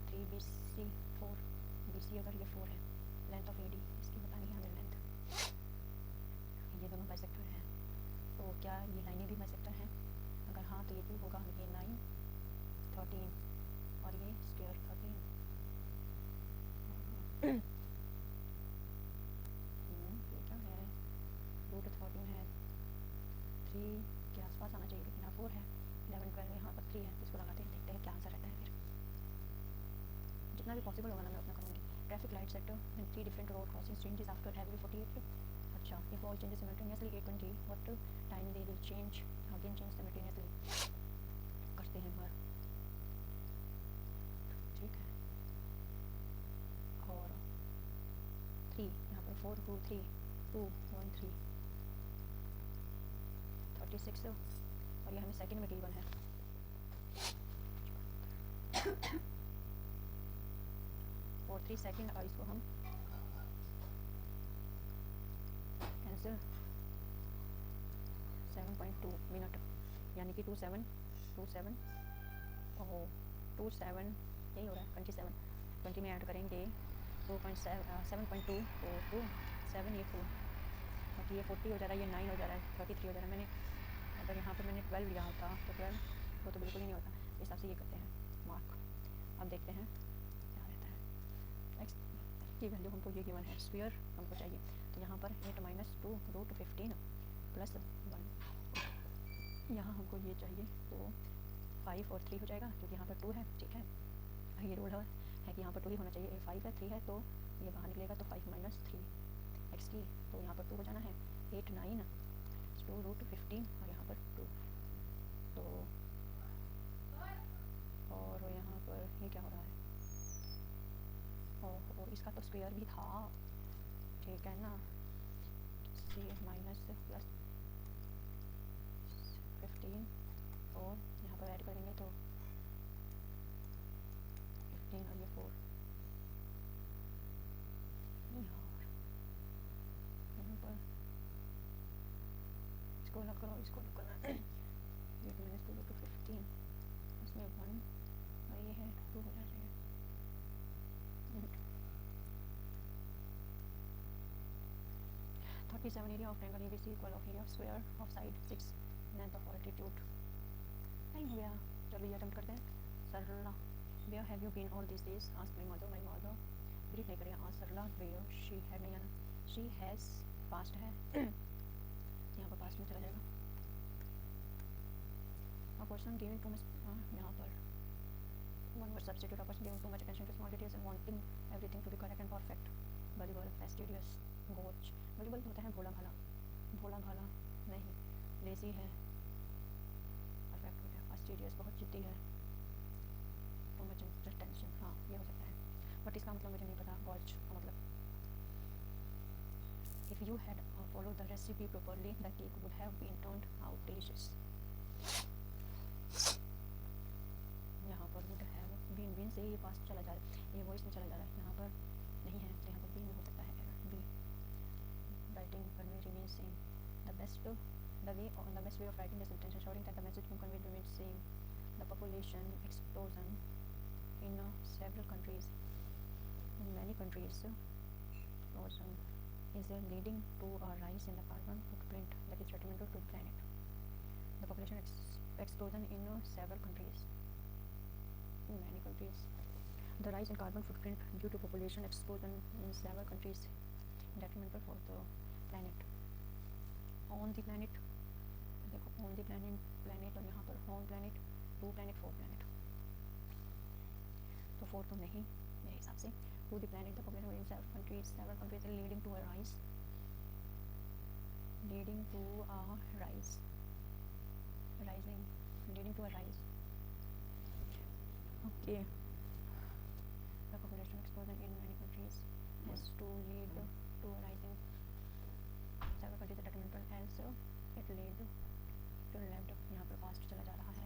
3 BC 4 BC अगर ये 4 है लेंथ ऑफ AD इसकी बतानी है हमें लेंथ, ये दोनों बाइसेक्टर हैं तो क्या ये लाइनें भी बाइसेक्टर हैं, अगर हाँ तो ये 2 होगा, ये 9 13 और ये स्क्वायर 13 ये क्या है रूट 13 है 3 के आसपास आना चाहिए, लेकिन यहाँ 4 है 11 12 यहाँ पर 3 है, इसको लगाते हैं देखते हैं क्या आंसर रहता है। फिर जितना भी पॉसिबल होगा ना मैं उतना करूँगी। Traffic light sector and 3 different road crossing changes after heavy 48। अच्छा if all changes simultaneously 820 what time they will change again change simultaneously करते हैं बार, ठीक है। और 3 यहाँ पर 4 2 3 2 1 3 36 और ये हमें सेकंड में गिवन है। और 3 सेकंड और इसको हम कैंसिल 7.2 मिनट यानी कि 27 और 27 यही हो रहा है 27 20 में ऐड करेंगे 7.2 तो 7 ये 4 बाकी ये 40 हो जा रहा है, ये 9 हो जा रहा है 33 हो जा रहा है। मैंने अगर यहाँ पर मैंने 12 लिया होता तो 12 वो तो बिल्कुल ही नहीं होता, इस हिसाब से ये करते हैं मार्क। अब देखते हैं क्या रहता है। नेक्स्ट की वैल्यू हमको ये गिवन है, स्क्वायर हमको चाहिए तो यहाँ पर 8 - 2 √15 +1 यहाँ हमको ये चाहिए तो 5 और 3 हो जाएगा क्योंकि यहाँ पर 2 है, ठीक है। ये रूल है कि यहाँ पर 2 ही होना चाहिए, 5 है 3 है तो ये बाहर निकलेगा तो 5 माइनस 3 एक्स की, तो यहाँ पर 2 हो जाना है 8 9 2 रूट 15 और यहाँ पर 2 तो और यहाँ पर ये क्या हो रहा है, और इसका तो स्क्वायर भी था, ठीक है ना। सी माइनस प्लस 15 और यहाँ पर ऐड करेंगे तो 15 और ये 4 यहाँ पर इसको अलग करो, इसको अलग करना 8 माइनस 2 टू 15 इसमें 1 और ये है 2 हो जाएगा। 37 area of triangle ABC equal of area of square of side 6 length of altitude। Time हो गया, चलो ये अटेम्प्ट करते हैं। सरला, where have you been all these days? asked my mother। Repeat नहीं करेगा, आज सरला where she had नहीं आना, she has past है यहाँ पर past में चला जाएगा। a person giving too much यहाँ पर one word substitute, a person giving too much attention to small details and wanting everything to be correct and perfect। Gullible, fastidious, gauche. Gullible होता है भोला भाला, भोला भाला नहीं, लेजी है, परफेक्ट हो गया। फास्टिडियस बहुत जिद्दी है, टू मच टेंशन, हाँ ये हो सकता है, बट इसका मतलब मुझे नहीं पता। गॉच का मतलब if you had follow the recipe properly the cake would have been turned out delicious. यहाँ पर वुड हैव बीन, बीन से ये पास चला जा रहा है, ये वॉइस में चला जा रहा है, यहाँ पर नहीं है तो यहाँ पर बीन में हो सकता है B. Writing convey remain same, the best way of writing the sentence ensuring that the message being conveyed remains same। the population explosion in several countries, in many countries explosion is leading to a rise in the carbon footprint that is detrimental to the planet। the population explosion in several countries, in many countries, the rise in carbon footprint due to population explosion in several countries detrimental for the planet। on the planet, देखो on the planet, planet और यहाँ पर on planet, to planet, for planet, तो for तो नहीं मेरे हिसाब से। to the planet the population in several countries leading to a rise, leading to a rise, rising, leading to a rise, okay। the population explosion in many countries has to lead to a rising several countries detrimental as it led to left, यहाँ पर past चला जा रहा है,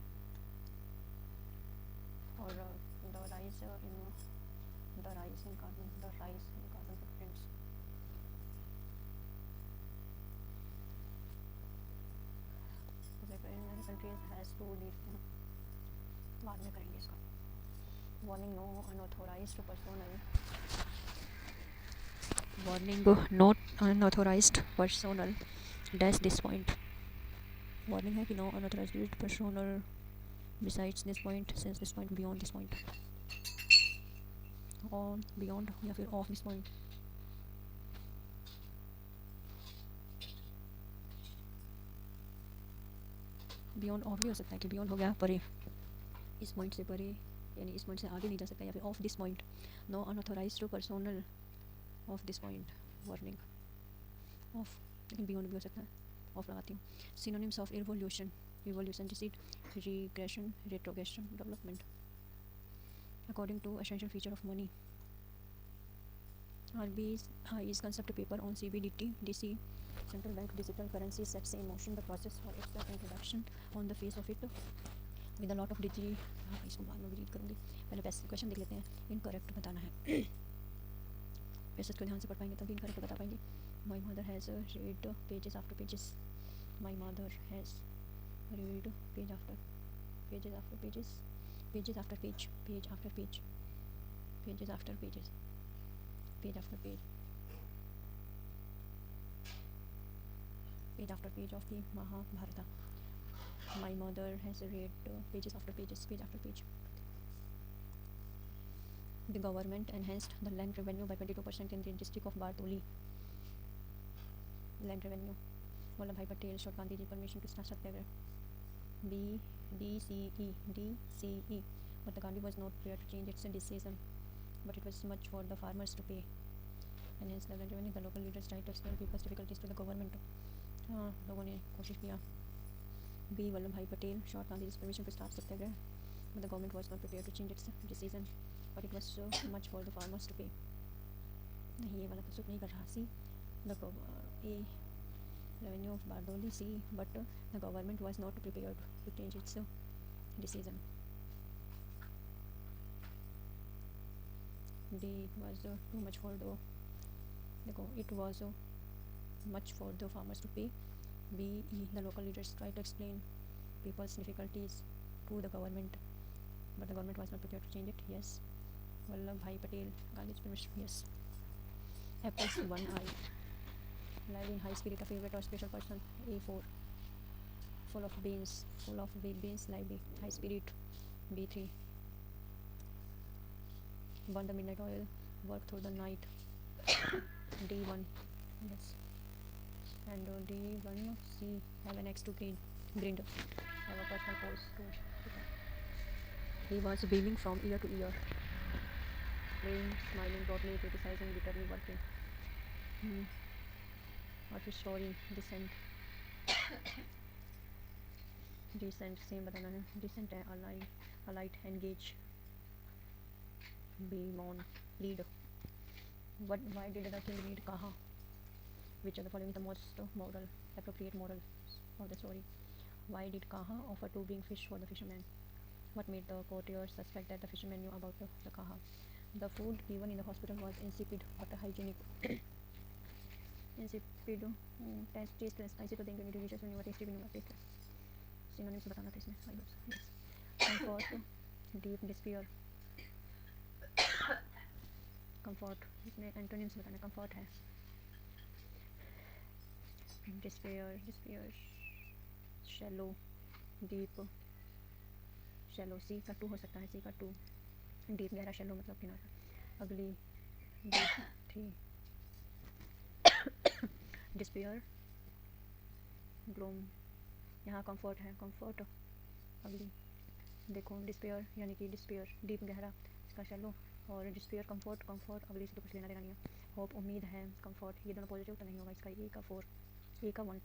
और the rise in carbon footprints, in many countries has to lead to, बाद में करेंगे इसका। warning no unauthorized personnel dash this point। Warning है कि no unauthorised personnel besides this point, since this point, beyond this point, on beyond या फिर off this point। Beyond of भी हो सकता है कि बियॉन्ड हो गया परे, इस पॉइंट से परे, यानी इस पॉइंट से आगे नहीं जा सकता, या फिर of this point, no unauthorised personnel of this point, warning of, लेकिन बियॉन्ड भी हो सकता है, ऑफ लगाती हूँ। Synonyms of evolution, evolution, deceit, regression, retrogression, development, according to essential feature of money। RBI's concept paper on CBDT DC central bank digital currency sets in motion the process for its introduction on the face of it with a lot of digi। इसको बाद में read करूँगी, पहले पैसे question देख लेते हैं। Incorrect बताना है, पैसेज को ध्यान से पढ़ पाएंगे तभी इनकरेक्ट बता पाएंगे। My mother has read pages after pages, my mother has read page after pages after pages, pages after page, page after page, pages after pages, page after page, page after page of the Mahabharata। my mother has read pages after pages, page after page। the government enhanced the land revenue by 22% in the district of Bardoli। land revenue, Vallabh भाई Patel, short Gandhi ji permission किसका सत्याग्रह, B, D, C, E, D, C, E. But the country was not prepared to change its decision, but it was much for the farmers to pay. And hence the revenue, the local leaders tried to explain people's difficulties to the government. लोगों ने कोशिश किया. B. Vallabh भाई Patel short Gandhi's permission to start satyagrah, but the government was not prepared to change its decision, but it was so much for the farmers to pay. नहीं, ये वाला तो suit नहीं कर रहा. C. The A. Revenue of Bardoli. C. But the government was not prepared to change its decision. D. It was too much for the it was much for the farmers to pay. B. E. The local leaders tried to explain people's difficulties to the government, but the government was not prepared to change it. Yes. Vallabh Bhai Patel, Gandhi's permission. Yes. Apples 1 eye. Live in high spirit, a favorite or special person. A4. Full of beans. Full of beans. Live high spirit. B3. Burn the midnight oil. Work through the night. D1. Yes. And D1. C. Have an X to grind. Have a personal pose too. He was beaming from ear to ear. Playing, smiling, broadly, criticizing, bitterly working. What's his story? Descent. Descent, same बताना है. Descent है, alight, engage. Be on, lead. Why did the king lead Kaha? Which of the following is the most appropriate moral of the story? Why did Kaha offer to bring fish for the fisherman? What made the courtiers suspect that the fisherman knew about the Kaha? The food given in the hospital was insipid but hygienic. insipid, tasteless. ऐसे तो देंगे delicious नहीं हुआ, tasty भी नहीं हुआ, tasteless. Synonyms बताना था इसमें. Yes. Comfort, deep despair. Comfort, इसमें antonyms बताना. Comfort है. Despair, shallow, deep, shallow. C का 2 हो सकता है. C का 2. Deep गहरा, shallow मतलब किनारा. Ugly, deep 3. Despair, gloom. यहाँ comfort है. Comfort, ugly. देखो despair यानी कि despair, deep गहरा, इसका shallow. और despair, comfort ugly से तो कुछ लेना देना नहीं है. Hope उम्मीद है. Comfort ये दोनों पॉजिटिव तो नहीं होगा. इसका A का 4. A का 1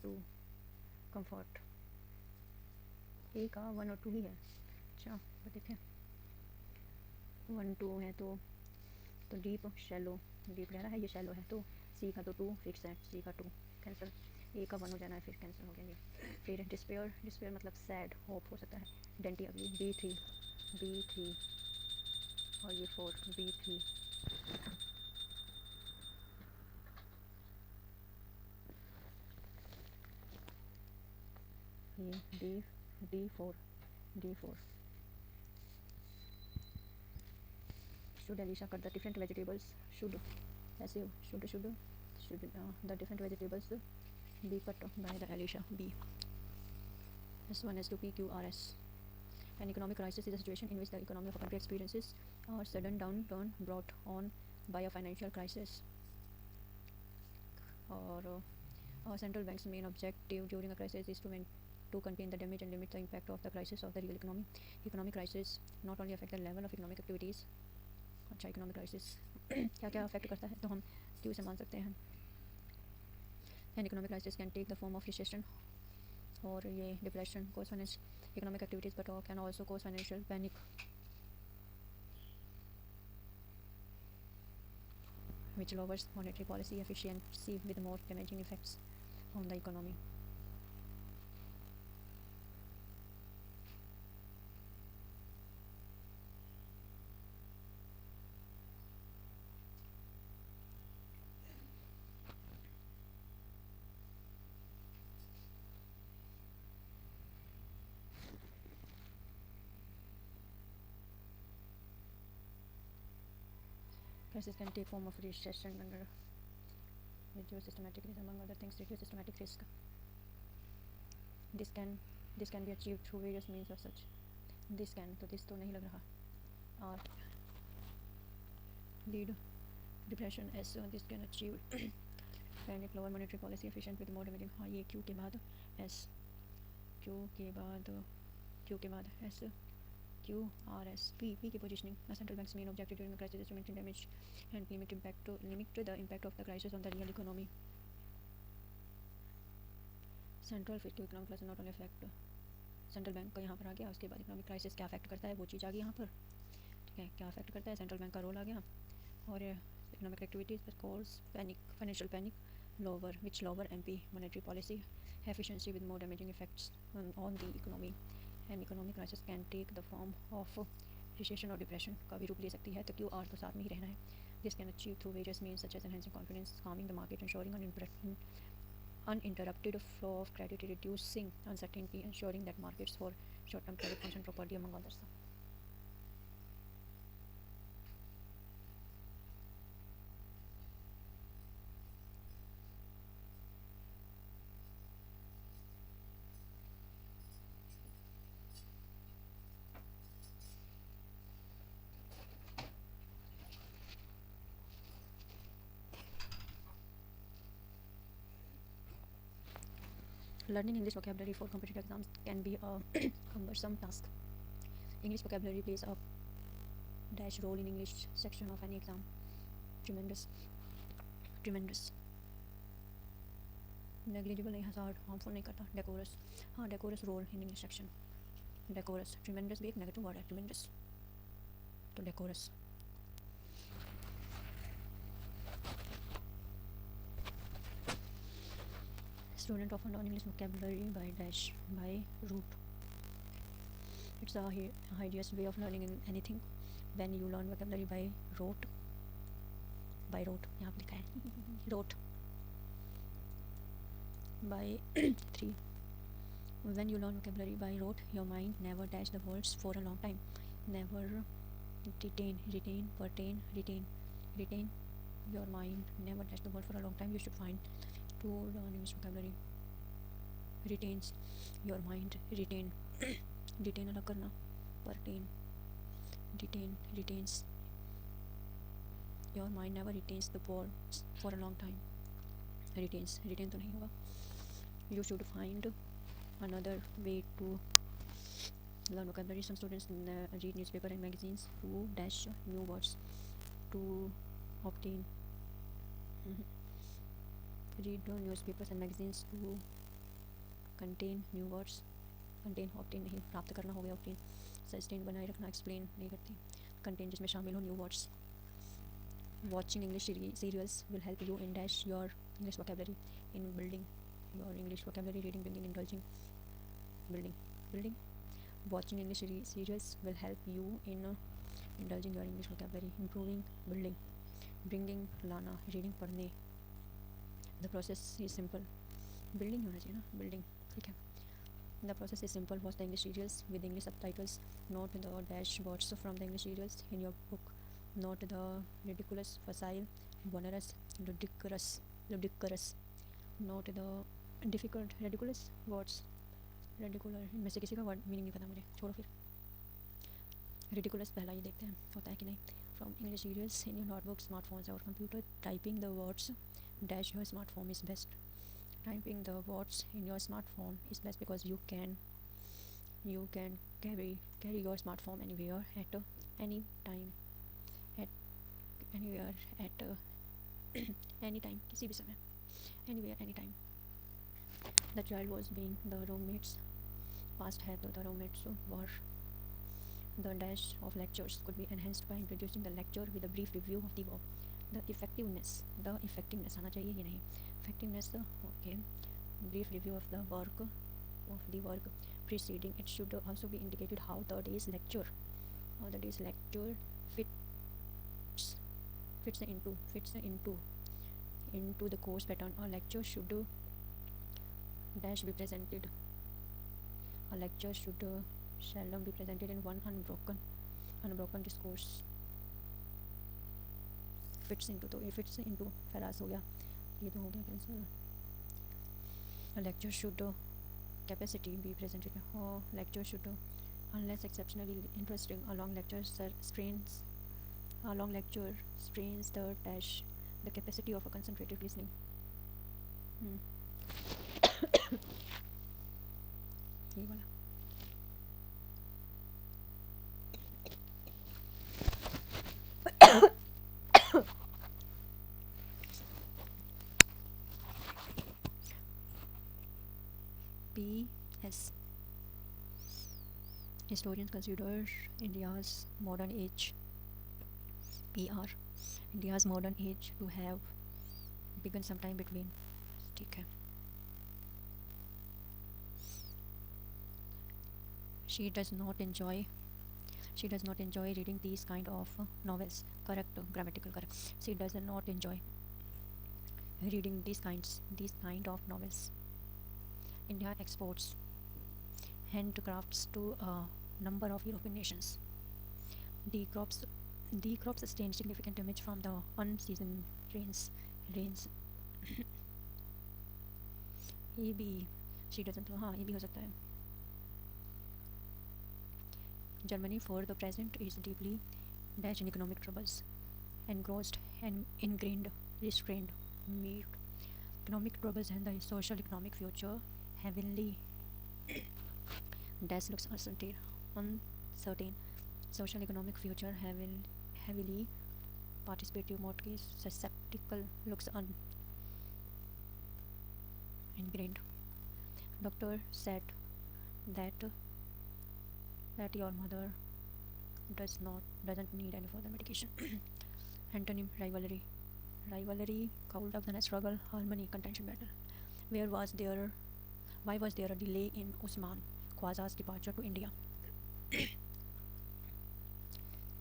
2 comfort. A का 1 और 2 ही है. अच्छा तो देखें 1 2 है तो deep shallow, deep गहरा है, ये shallow है. तो C का तो 2 फिक्स है. C का 2 कैंसिल. A का 1 हो जाना है, फिर कैंसिल हो गया ये. फिर despair मतलब sad, hope हो सकता है. डेंटी अगली. B3 और ये 4. B3. ये D4. Should Alicia cut the different vegetables? Should the different vegetables be cut by the Alicia? B. S1 S2 PQRS. An economic crisis is a situation in which the economy of a country experiences a sudden downturn brought on by a financial crisis. Or a central bank's main objective during a crisis is to contain the damage and limit the impact of the crisis of the real economy. Economic crisis not only affect the level of economic activities. अच्छा economic crisis क्या क्या affect करता है तो हम क्यों से मान सकते हैं. An economic crisis can take the form of recession और ये depression cause finance economic activities but can also cause financial panic which lowers monetary policy efficiency with more damaging effects on the economy. Crisis can take form of recession under reduce systematic risk, among other things reduce systematic risk. This can be achieved through various means of such. This तो नहीं लग रहा. और lead depression as this can achieve panic lower monetary policy efficient with more damaging. हाँ ये Q के बाद S Q के बाद S Q R S P की positioning central banks main objective during the crisis is to maintain damage and limit the impact of the crisis on the real economy. Central फिर economic crisis not only affect central bank का यहाँ पर आ गया. उसके बाद economic crisis क्या affect करता है वो चीज़ आ गई यहाँ पर. ठीक है, क्या अफेक्ट करता है, सेंट्रल बैंक का रोल आ गया. और economic activities cause panic, financial panic, lower MP monetary policy efficiency with more damaging effects on the economy. An economic crisis can take the form of recession or depression का भी रूप ले सकती है. तो क्यू आर तो साथ में ही रहना है. This can achieve through various means such as enhancing confidence, calming the market, ensuring uninterrupted flow of credit, reducing uncertainty, ensuring that markets for short-term credit function properly, among others. Learning English vocabulary for competitive exams can be a cumbersome task. English vocabulary plays a dash role in English section of any exam. Tremendous. Negligible नहीं, hazard, harmful नहीं करता. Decorous. हाँ, decorous role in English section. Decorous. Tremendous भी एक negative word है. Tremendous. तो decorous. Student often learn English vocabulary by rote. It's a hideous way of learning anything when you learn vocabulary by rote. यहाँ पर लिखा है rote. By 3. When you learn vocabulary by rote, your mind never dash the words for a long time. Never retain. Your mind never dash the word for a long time. You should find to learn English vocabulary. Retains your mind. Retain अलग करना. Pertain. Retains. Your mind never retains the words for a long time. Retain तो नहीं होगा. You should find another way to learn vocabulary. Some students read newspaper and magazines to dash new words to obtain. Read newspapers and magazines to contain new words. obtain नहीं, प्राप्त करना हो गया obtain. Sustain बनाए रखना, explain नहीं करती. Contain जिसमें शामिल हो new words. Watching English serials will help you in dash your English vocabulary in building your English vocabulary. Reading, bringing, indulging, building. Watching English serials will help you in indulging your English vocabulary. Improving, building, bringing, लाना, reading, पढ़ने. The process is simple. Building होना चाहिए ना, building. ठीक है. The process is simple. Watch the English serials with English subtitles. Note the dash words from the English serials in your book. Note the ridiculous, facile, bonus, ludicrous. Note the difficult, ridiculous words. Ridiculous इनमें से किसी का word meaning नहीं पता मुझे, छोड़ो फिर. Ridiculous पहला ये देखते हैं होता है कि नहीं. From English serials in your notebook, smartphones or computer, typing the words dash your smartphone is best. Typing the words in your smartphone is best because you can carry your smartphone anywhere at any time. Anywhere at any time, किसी भी समय. Anywhere, anytime. The child was being the roommates. Past है तो the roommates were. The dash of lectures could be enhanced by introducing the lecture with a brief review of the work. The effectiveness आना चाहिए, ये नहीं. Effectiveness, okay. Brief review of the work preceding. It should also be indicated how the day's lecture fits into the course pattern. A lecture should dash be presented. A lecture should seldom be presented in one unbroken discourse. Fits into Faras हो गया, ये तो हो गया cancel. A lecture should capacity be presented. Or lecture should unless exceptionally interesting. A long lecture strains the dash the capacity of a concentrated listening. ये वाला। PS. Historians consider India's modern age, PR, India's modern age to have begun sometime between, ठीक है, she does not enjoy she does not enjoy reading these kind of novels. Correct, grammatical correct. She does not enjoy reading these kind of novels. India exports handicrafts to a number of European nations. The crops sustained significant damage from the unseasoned rains. ये भी she doesn't, हाँ ये भी हो सकता है. Germany for the present is deeply dashed in economic troubles, engrossed and ingrained, restrained, meet economic troubles and the social economic future heavily dash looks uncertain. Social economic future heavily participative mortgage susceptible looks ingrained. Doctor said that your mother doesn't need any further medication. Antonym rivalry called up the struggle, harmony, contention battle. Why was there a delay in Usman Khwaja's departure to India?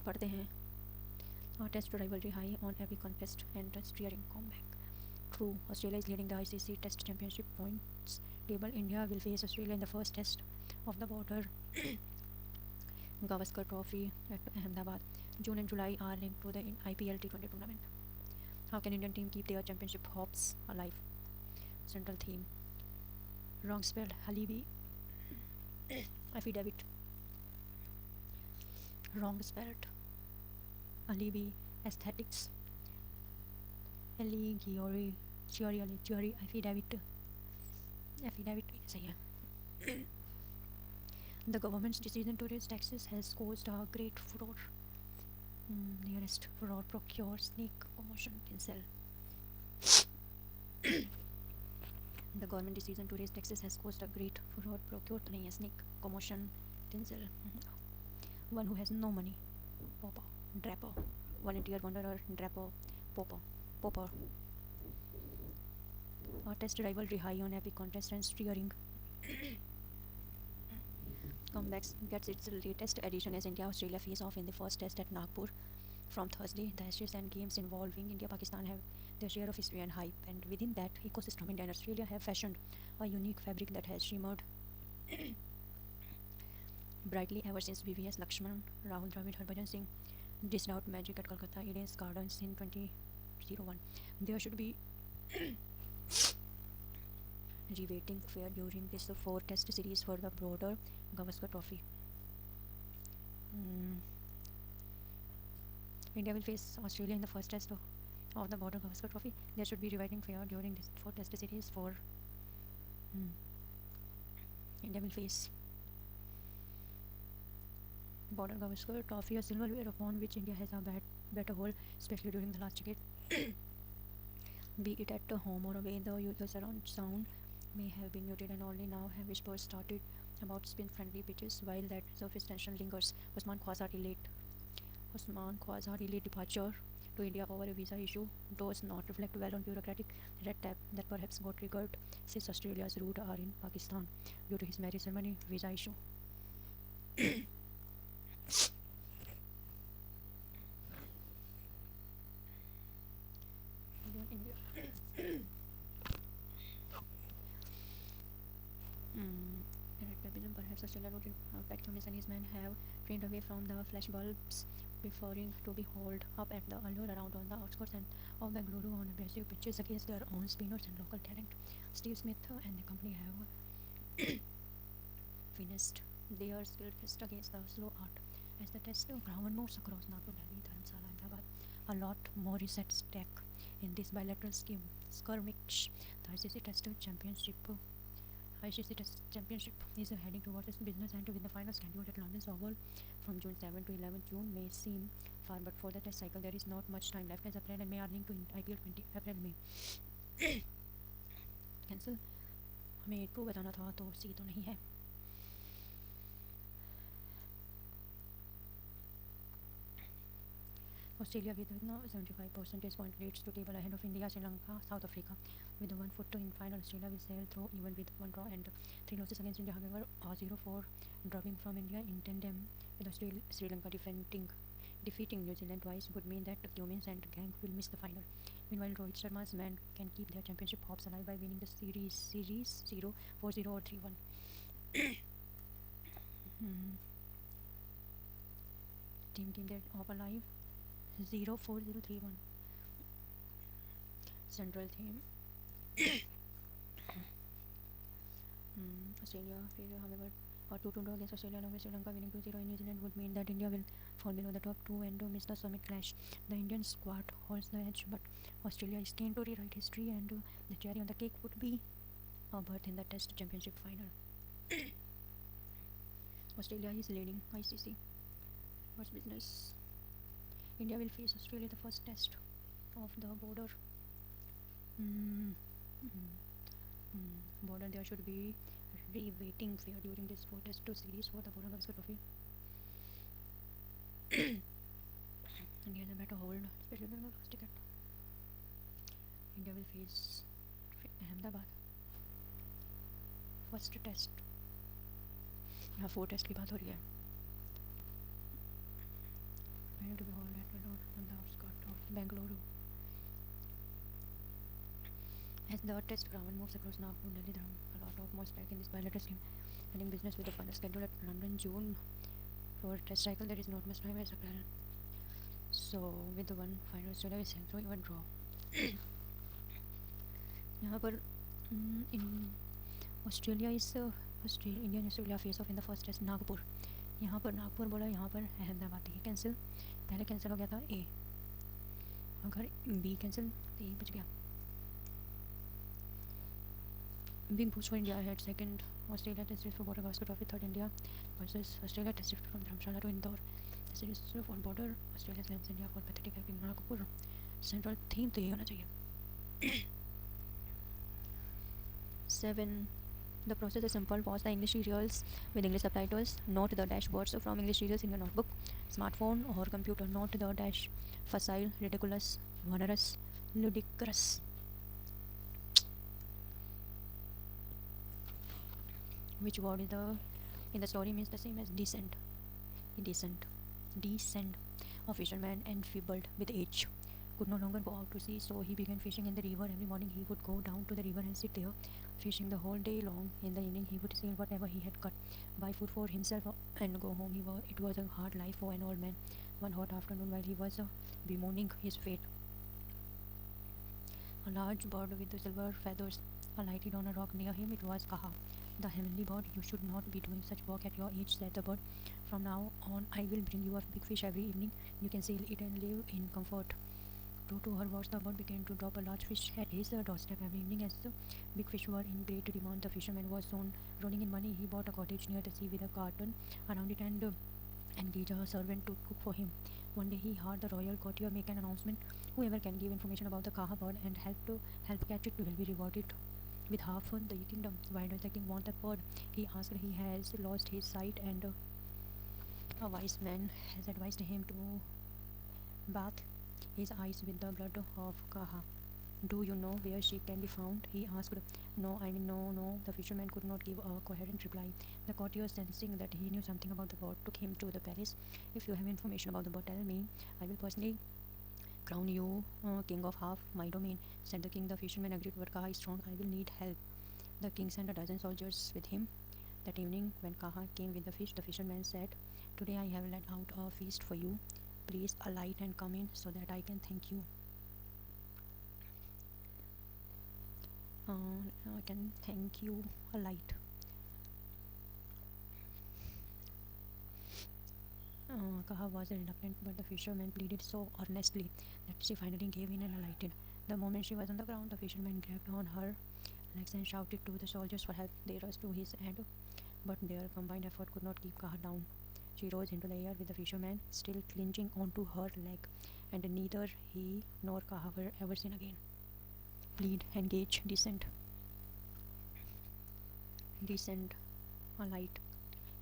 पढ़ते हैं. Test rivalry high on every contest and steering comeback. True, Australia is leading the ICC Test Championship points table. India will face Australia in the first test of the border Gavaskar Trophy at Ahmedabad. June and July are linked to the IPL T20 tournament. How can Indian team keep their championship hopes alive? Central theme. Wrong spelled. Halibi. Affidavit. Wrong spelled. Alibi. Aesthetics. Allegory. Theory. Affidavit. सही है. The government's decision to raise taxes has caused a great furor. Nearest furor procure snake commotion tinsel. The government decision to raise taxes has caused a great furor procure तो नहीं है snake commotion tinsel. One who has no money. Pauper. Draper. Volunteer wanderer. Draper. Pauper. A test rivalry high on epic contest and steering. Comebacks gets its latest edition as India Australia face off in the first test at Nagpur from Thursday. The Ashes and games involving India Pakistan have their share of history and hype, and within that ecosystem, India and Australia have fashioned a unique fabric that has shimmered brightly ever since BVS Lakshman, Rahul Dravid, Harbhajan Singh dished out magic at Kolkata Eden's Gardens in 2001. There should be reweighting fair during this 4-test series for the broader Gavaskar Trophy. India will face Australia in the first test of the border Gavaskar Trophy. There should be reweighting fair during this 4-test series for India will face border Gavaskar Trophy, a silverware upon which India has a better hold, especially during the last decade. Be it at home or away, the usual surround sound may have been muted, and only now have whispers started about spin-friendly pitches. While that surface tension lingers, Usman Khwaja delayed departure to India over a visa issue does not reflect well on bureaucratic red tape that perhaps got triggered since Australia's roots are in Pakistan due to his marriage ceremony visa issue. Perhaps Australia would Pacthunis and his men have trained away from the flash bulbs, preferring to be hauled up at the allure around on the outskirts and of Bengaluru on aggressive pitches against their own spinners and local talent. Steve Smith and the company have finished their skilled fist against the slow art. As the test ground moves across Nagpur, Delhi, Dharamsala, Ahmedabad, a lot more is at stake in this bilateral skirmish. The ICC Test Championship ICC Test Championship is heading towards its business end with the final scheduled at London's Oval from June 7 to 11. June may seem far, but for the test cycle there is not much time left as April and May are linked to IPL 20 April May cancel हमें 2 बताना था तो सी तो नहीं है. Australia with now 75 percentage point leads to table ahead of India, Sri Lanka, South Africa. With the 1 foot in final, Australia will sail through even with 1 draw and 3 losses against India. However, 0-4 dropping from India in tandem with Sri Lanka defeating New Zealand twice would mean that Cummins and gang will miss the final. Meanwhile, Rohit Sharma's men can keep their championship hopes alive by winning the series 0, 4-0 or 3-1. Team keep their hope alive. 0-4-0-3-1 central theme. Australia failure, however, or 2-2 against Australia along with Sri Lanka winning 2-0 in New Zealand would mean that India will fall below the top 2 and miss the summit clash. The Indian squad holds the edge, but Australia is keen to rewrite history, and the cherry on the cake would be a berth in the Test Championship final. Australia is leading ICC. What's business? India will face Australia the first test of the border. Border, there should be re-waiting fair during this 4 test series for the Border Gavaskar Trophy. India has a better hold, especially the first ticket. India will face Ahmedabad. First test. यहाँ 4 test की बात हो रही है. To be held at on the outskirts of Bengaluru. As the test ground moves across Nagpur, Delhi, there are a lot of more strike in this bilateral scheme. Heading business with the final schedule at London, June. For test cycle, there is not much time as April. So, with the one final Australia will sail through even draw. यहाँ पर in Australia is Indian Australia face off in the first test Nagpur. यहाँ पर नागपुर बोला, यहाँ पर अहमदाबाद. ये cancel, पहले cancel हो गया था ए, अगर बी कैंसिल तो ए बच गया. Big boost for India head second Australia test for Border Gavaskar trophy. Third India versus Australia test from Dharamshala to Indore. This is for Border Australia slams India for pathetic having Nagpur. Central theme तो ये होना चाहिए. 7. The process is simple. Pause the English serials with English subtitles. Note the dashboards from English serials in your notebook, smartphone or computer. Note the dash facile, ridiculous, onerous, ludicrous. Which word is in the story means the same as decent? Decent. A fisherman enfeebled with age could no longer go out to sea, so he began fishing in the river. Every morning he would go down to the river and sit there, fishing the whole day long. In the evening he would sell whatever he had caught, buy food for himself and go home. It was a hard life for an old man. One hot afternoon, while he was bemoaning his fate, a large bird with silver feathers alighted on a rock near him. It was Kaha, the heavenly bird. You should not be doing such work at your age, said the bird. From now on I will bring you a big fish every evening. You can sail it and live in comfort. True to her words, the bird began to drop a large fish at his doorstep every evening. As the big fish were in great demand, the fisherman was soon rolling in money. He bought a cottage near the sea with a curtain around it and engaged a servant to cook for him. One day he heard the royal courtier make an announcement. Whoever can give information about the Kaha bird and help catch it will be rewarded with half the kingdom. Why does the king want that bird? He asked. He has lost his sight, and a wise man has advised him to bath his eyes with the blood of Kaha. Do you know where she can be found? He asked. No, I mean no. The fisherman could not give a coherent reply. The courtier, sensing that he knew something about the bird, took him to the palace. If you have information about the bird, tell me. I will personally crown you king of half my domain, said the king. The fisherman agreed, but Kaha is strong. I will need help. The king sent a dozen soldiers with him. That evening, when Kaha came with the fish, the fisherman said, Today I have let out a feast for you. Please alight and come in so that I can thank you. I can thank you. Alight. Kaha was reluctant, but the fisherman pleaded so earnestly that she finally gave in and alighted. The moment she was on the ground, the fisherman grabbed on her legs and shouted to the soldiers for help. They rushed to his aid, but their combined effort could not keep Kaha down. She rose into the air with the fisherman still clinging onto her leg, and neither he nor Kaha were ever seen again. Bleed, engage, descend. Descend, alight,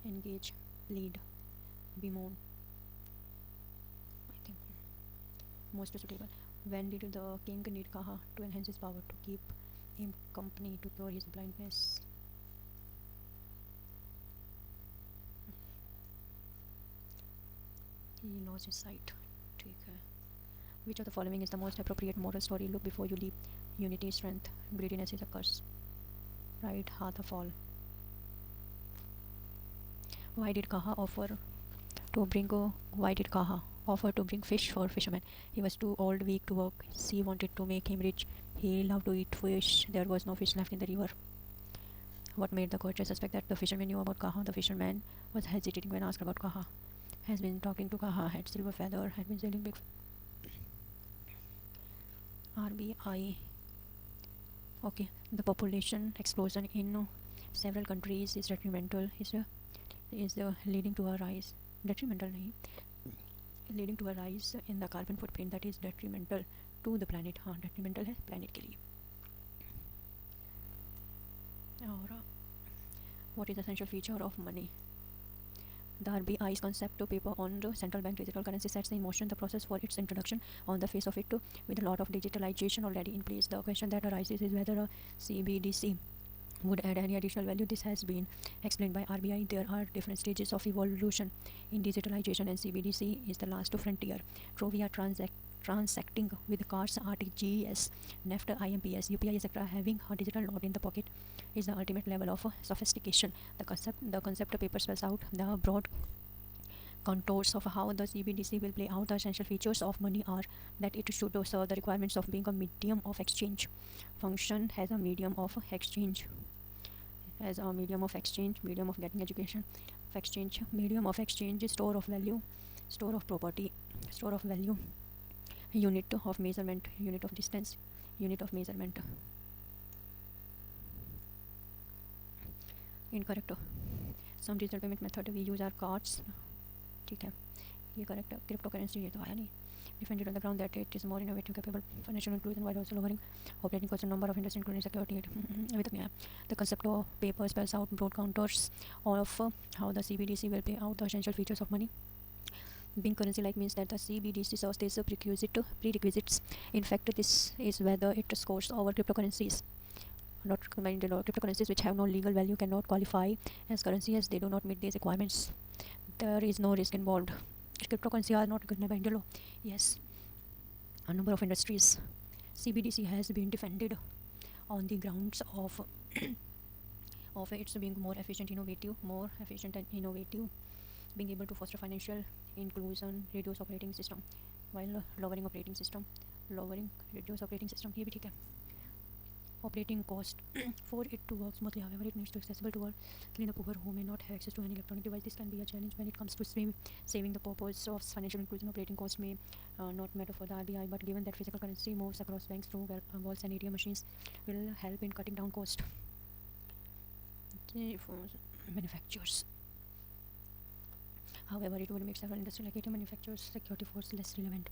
engage, bleed, bemoan. I think most suitable. When did the king need Kaha to enhance his power, to keep him company, to cure his blindness? He lost his sight. ठीक है. Which of the following is the most appropriate moral story? Look before you leap. Unity is strength. Greediness is a curse. Right, Hatha fall. Why did Kaha offer to bring why did Kaha offer to bring fish for fishermen? He was too old, weak to work. Sea wanted to make him rich. He loved to eat fish. There was no fish left in the river. What made the coach suspect that the fisherman knew about Kaha? The fisherman was hesitating when asked about Kaha. Has been talking to Kaha, had silver feather, had been sailing big. RBI. Okay, the population explosion in several countries is detrimental. Is leading to a rise. Detrimental nahi. Leading to a rise in the carbon footprint that is detrimental to the planet. हाँ detrimental है planet के लिए. और what is the essential feature of money? The RBI's concept to paper on the central bank digital currency sets in motion the process for its introduction on the face of it with a lot of digitalization already in place. The question that arises is whether a CBDC would add any additional value. This has been explained by RBI. There are different stages of evolution in digitalization and CBDC is the last frontier. True, we are transacting with cards, RTGS, NEFT, IMPS, UPI, etc. Having a digital note in the pocket is the ultimate level of sophistication. The concept paper spells out the broad contours of how the CBDC will play out. The essential features of money are that it should serve the requirements of being a medium of exchange, function as a medium of exchange, medium of getting education, of exchange, medium of exchange, store of value, store of property, store of value, unit of measurement, unit of distance, unit of measurement. Incorrect. Some digital payment method we use are cards. ठीक है, ये correct. Crypto currency ये तो आया नहीं. Defended on the ground that it is more innovative, capable financial inclusion while also lowering operating cost and number of industries including security. अभी तक नहीं आया. The concept of paper spells out broad contours of how the CBDC will play out. The essential features of money. Being currency-like means that the CBDC serves these prerequisites. In fact, this is whether it scores over cryptocurrencies. Not recommended, or cryptocurrencies which have no legal value cannot qualify as currency as they do not meet these requirements. There is no risk involved. Cryptocurrency are not recognized by the law. Yes. A number of industries. CBDC has been defended on the grounds of of its being more efficient and innovative, being able to foster financial inclusion, reduce operating system, while lowering reduce operating system. ये भी ठीक है. Operating cost for it to work smoothly, however, it needs to be accessible to all, including the poor who may not have access to any electronic device. This can be a challenge when it comes to saving the purpose of financial inclusion. Operating cost may not matter for the RBI, but given that physical currency moves across banks through walls and ATM machines, will help in cutting down cost. For manufacturers, however, it would make several industries like ATM manufacturers security force less relevant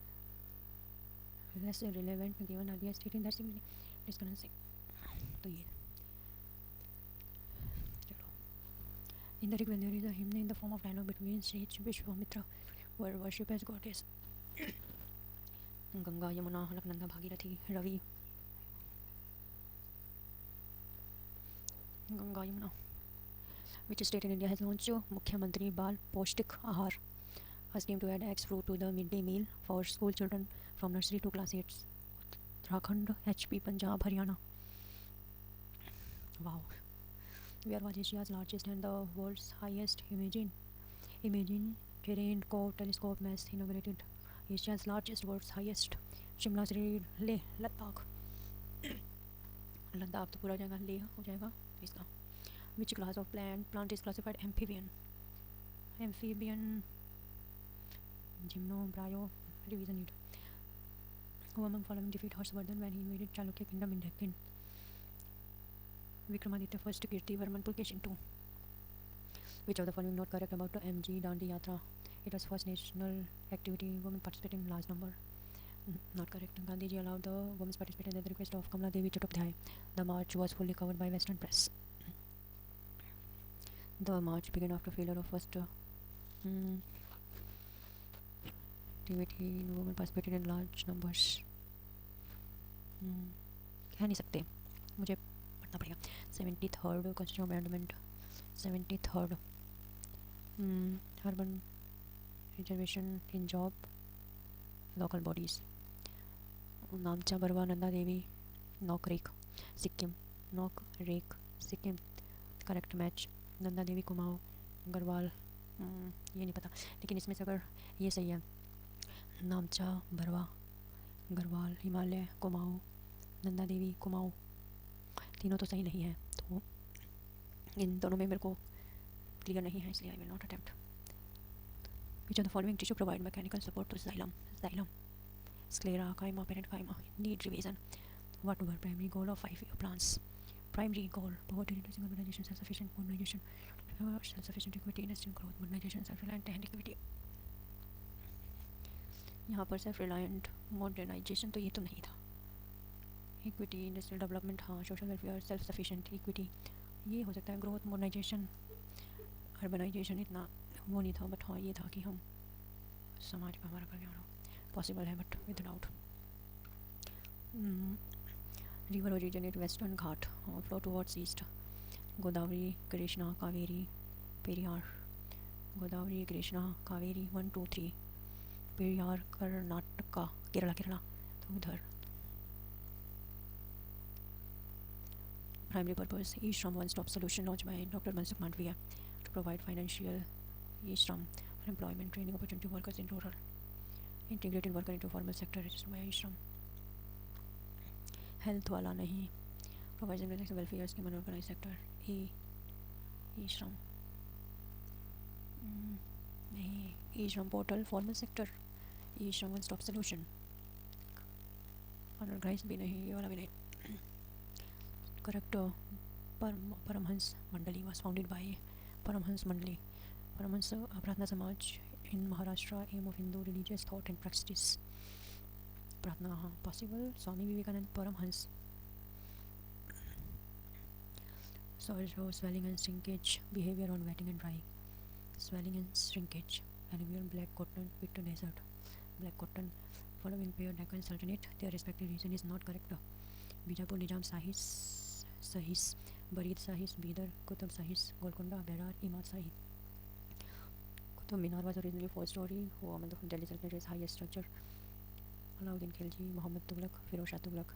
given RBI stating that this currency. तो ये चलो. In the Rigveda there is a hymn in the form of dialogue between sage Vishwamitra who are worshipped as goddess. Ganga Yamuna Alaknanda Bhagirathi Ravi. Ganga Yamuna, which state in India has launched Mukhyamantri Bal Poshtik Ahar, a scheme to add eggs fruit to the midday meal for school children from nursery to class 8. Uttarakhand, HP, Punjab, Haryana. Wow. Where was Asia's largest and the world's highest imaging terrain core telescope mass inaugurated. Asia's largest, world's highest. Shimla से ले लद्दाख. लद्दाख तो पूरा हो जाएगा, ले हो जाएगा इसका. Which class of plant is classified amphibian? Gymnobrio, revision need. Who among following defeat Harshvardhan when he invaded Chalukya kingdom in Deccan? Vikramaditya first Kirtivarman Pulkeshin 2. Which of the following not correct about the MG Dandi Yatra? It was first national activity. Women participated in large number. Not correct. Gandhiji allowed the women's participation at the request of Kamala Devi Chattopadhyay. The march was fully covered by Western press. The march began after failure of first activity. Women participated in large numbers. कह नहीं सकते, मुझे पढ़ना पड़ेगा. 73rd Constitutional Amendment. 73rd urban reservation in job local bodies. Namcha Barwa Nanda Devi Nokrek Sikkim Nokrek Sikkim correct match. Nanda Devi Kumaon Garhwal ये नहीं पता, लेकिन इसमें से अगर ये सही है नामचा बरवा गढ़वाल हिमालय कुमाऊं नंदा देवी कुमाऊं तीनों तो सही नहीं है, तो इन दोनों में मेरे को क्लियर नहीं है, इसलिए I will not attempt. Which of the following tissue provide mechanical support to xylem sclera chyma parent chyma need revision. What were primary goal of 5-year plans? Primary goal poverty reducing, urbanization, self-sufficient, modernization, self-sufficient, equity, industrial growth, modernization, self-reliant and equity. यहाँ पर self reliant modernisation तो ये तो नहीं था. Equity industrial development हाँ. Social welfare self sufficient equity ये हो सकता है. ग्रोथ मॉडर्नाइजेशन अर्बनाइजेशन इतना वो नहीं था, बट हाँ ये था कि हम समाज का हमारा कल्याण हो. पॉसिबल है but with doubt. River originate western Ghat और flow towards east. Godavari Krishna Kaveri Periyar. Godavari Krishna Kaveri 1 2 3. Periyar Karnataka Kerala तो उधर. Primary purpose e-shram one-stop solution launched by Dr. Mansukh Mandviya to provide financial e-shram for employment training opportunity to workers in rural. Integrated worker into formal sector registered by e-shram. Health वाला नहीं. Provides and welfare scheme and organized sector e-shram नहीं. e-shram portal formal sector e-shram one-stop solution. Unorganized भी नहीं, ये वाला भी नहीं. Correct. Paramhans Mandali was founded by Paramhans Mandali. Paramhans Pratna Samaj in Maharashtra, aim of Hindu religious thought and practice. Pratna possible. Swami Vivekanand Paramhans. Soil swelling and shrinkage behavior on wetting and drying. Swelling and shrinkage. Alluvial black cotton with desert. Black cotton following pair Deccan Sultanate. Their respective reason is not correct. Bijapur Nizam Sahis, Barid Sahis, Bidar, Qutub Sahis, Golconda, Berar, Imad Sahis. Qutub Minar was originally 4-story. Delhi Sultanate's highest structure. Alauddin Khilji, Muhammad Tughlaq, Firoz Shah Tughlaq,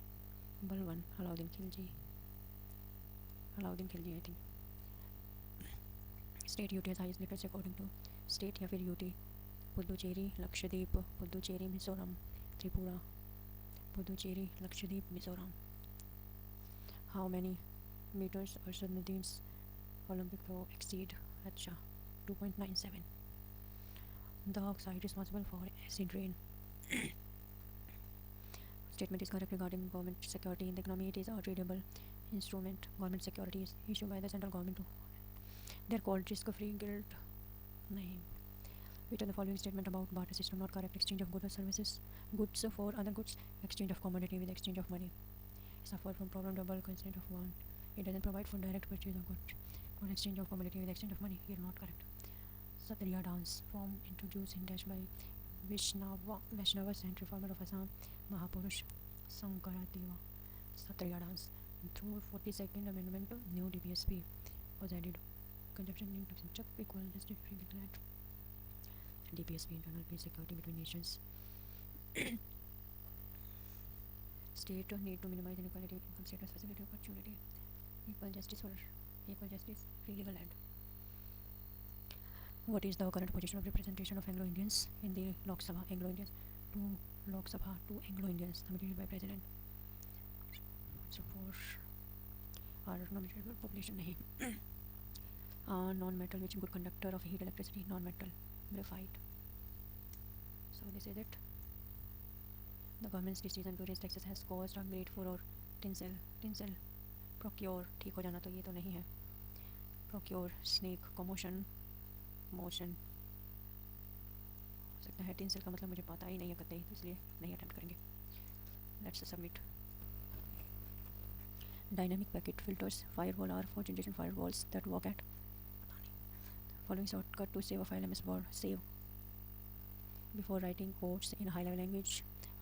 Balwan, Alauddin Khilji, I think. State UT has highest literacy according to state या फिर UT. Puducherry, Lakshadweep, Puducherry, Mizoram, Tripura, Puducherry, Lakshadweep, Mizoram. How many meters Arshad Nadeem's Olympic throw exceed? Acha 2.97. The oxide responsible for acid rain. Statement is correct regarding government security in the economy. It is a tradable instrument. Government security is issued by the central government. They are called risk-free guild. Nahin. Which of the following statement about barter system not correct? Exchange of goods or services, goods for other goods, exchange of commodity with exchange of money. Suffer from problem double consent of one. It doesn't provide for direct purchase of goods or exchange of commodity with exchange of money. Here not correct. Satriya dance form introduced in Dash by Vaishnavas and reformer of Assam Mahapurush Sankaradeva. Satriya dance. Through 42nd Amendment, new DPSP was added. Conjunction in Chuck equal justice free declared. DPSP internal peace security between nations. State need to minimize inequality, income status, facility, opportunity, equal justice, free legal land. What is the current position of representation of Anglo-Indians in the Lok Sabha? Anglo-Indians to Lok Sabha to Anglo-Indians nominated by President. So for our nominated population nahi. Non-metal which good conductor of heat electricity, non-metal, graphite. So this is it. The government's decision to raise taxes has caused a great furor. Tinsel procure ठीक हो जाना, तो ये तो नहीं है। Procure snake commotion motion हो सकता है। टिंसल का मतलब मुझे पता ही नहीं है कतई, तो इसलिए नहीं अटेम्प्ट करेंगे। Let's submit. Dynamic packet filters firewall are four generation firewalls that work at following shortcut to save a file ms word save before writing codes in high level language.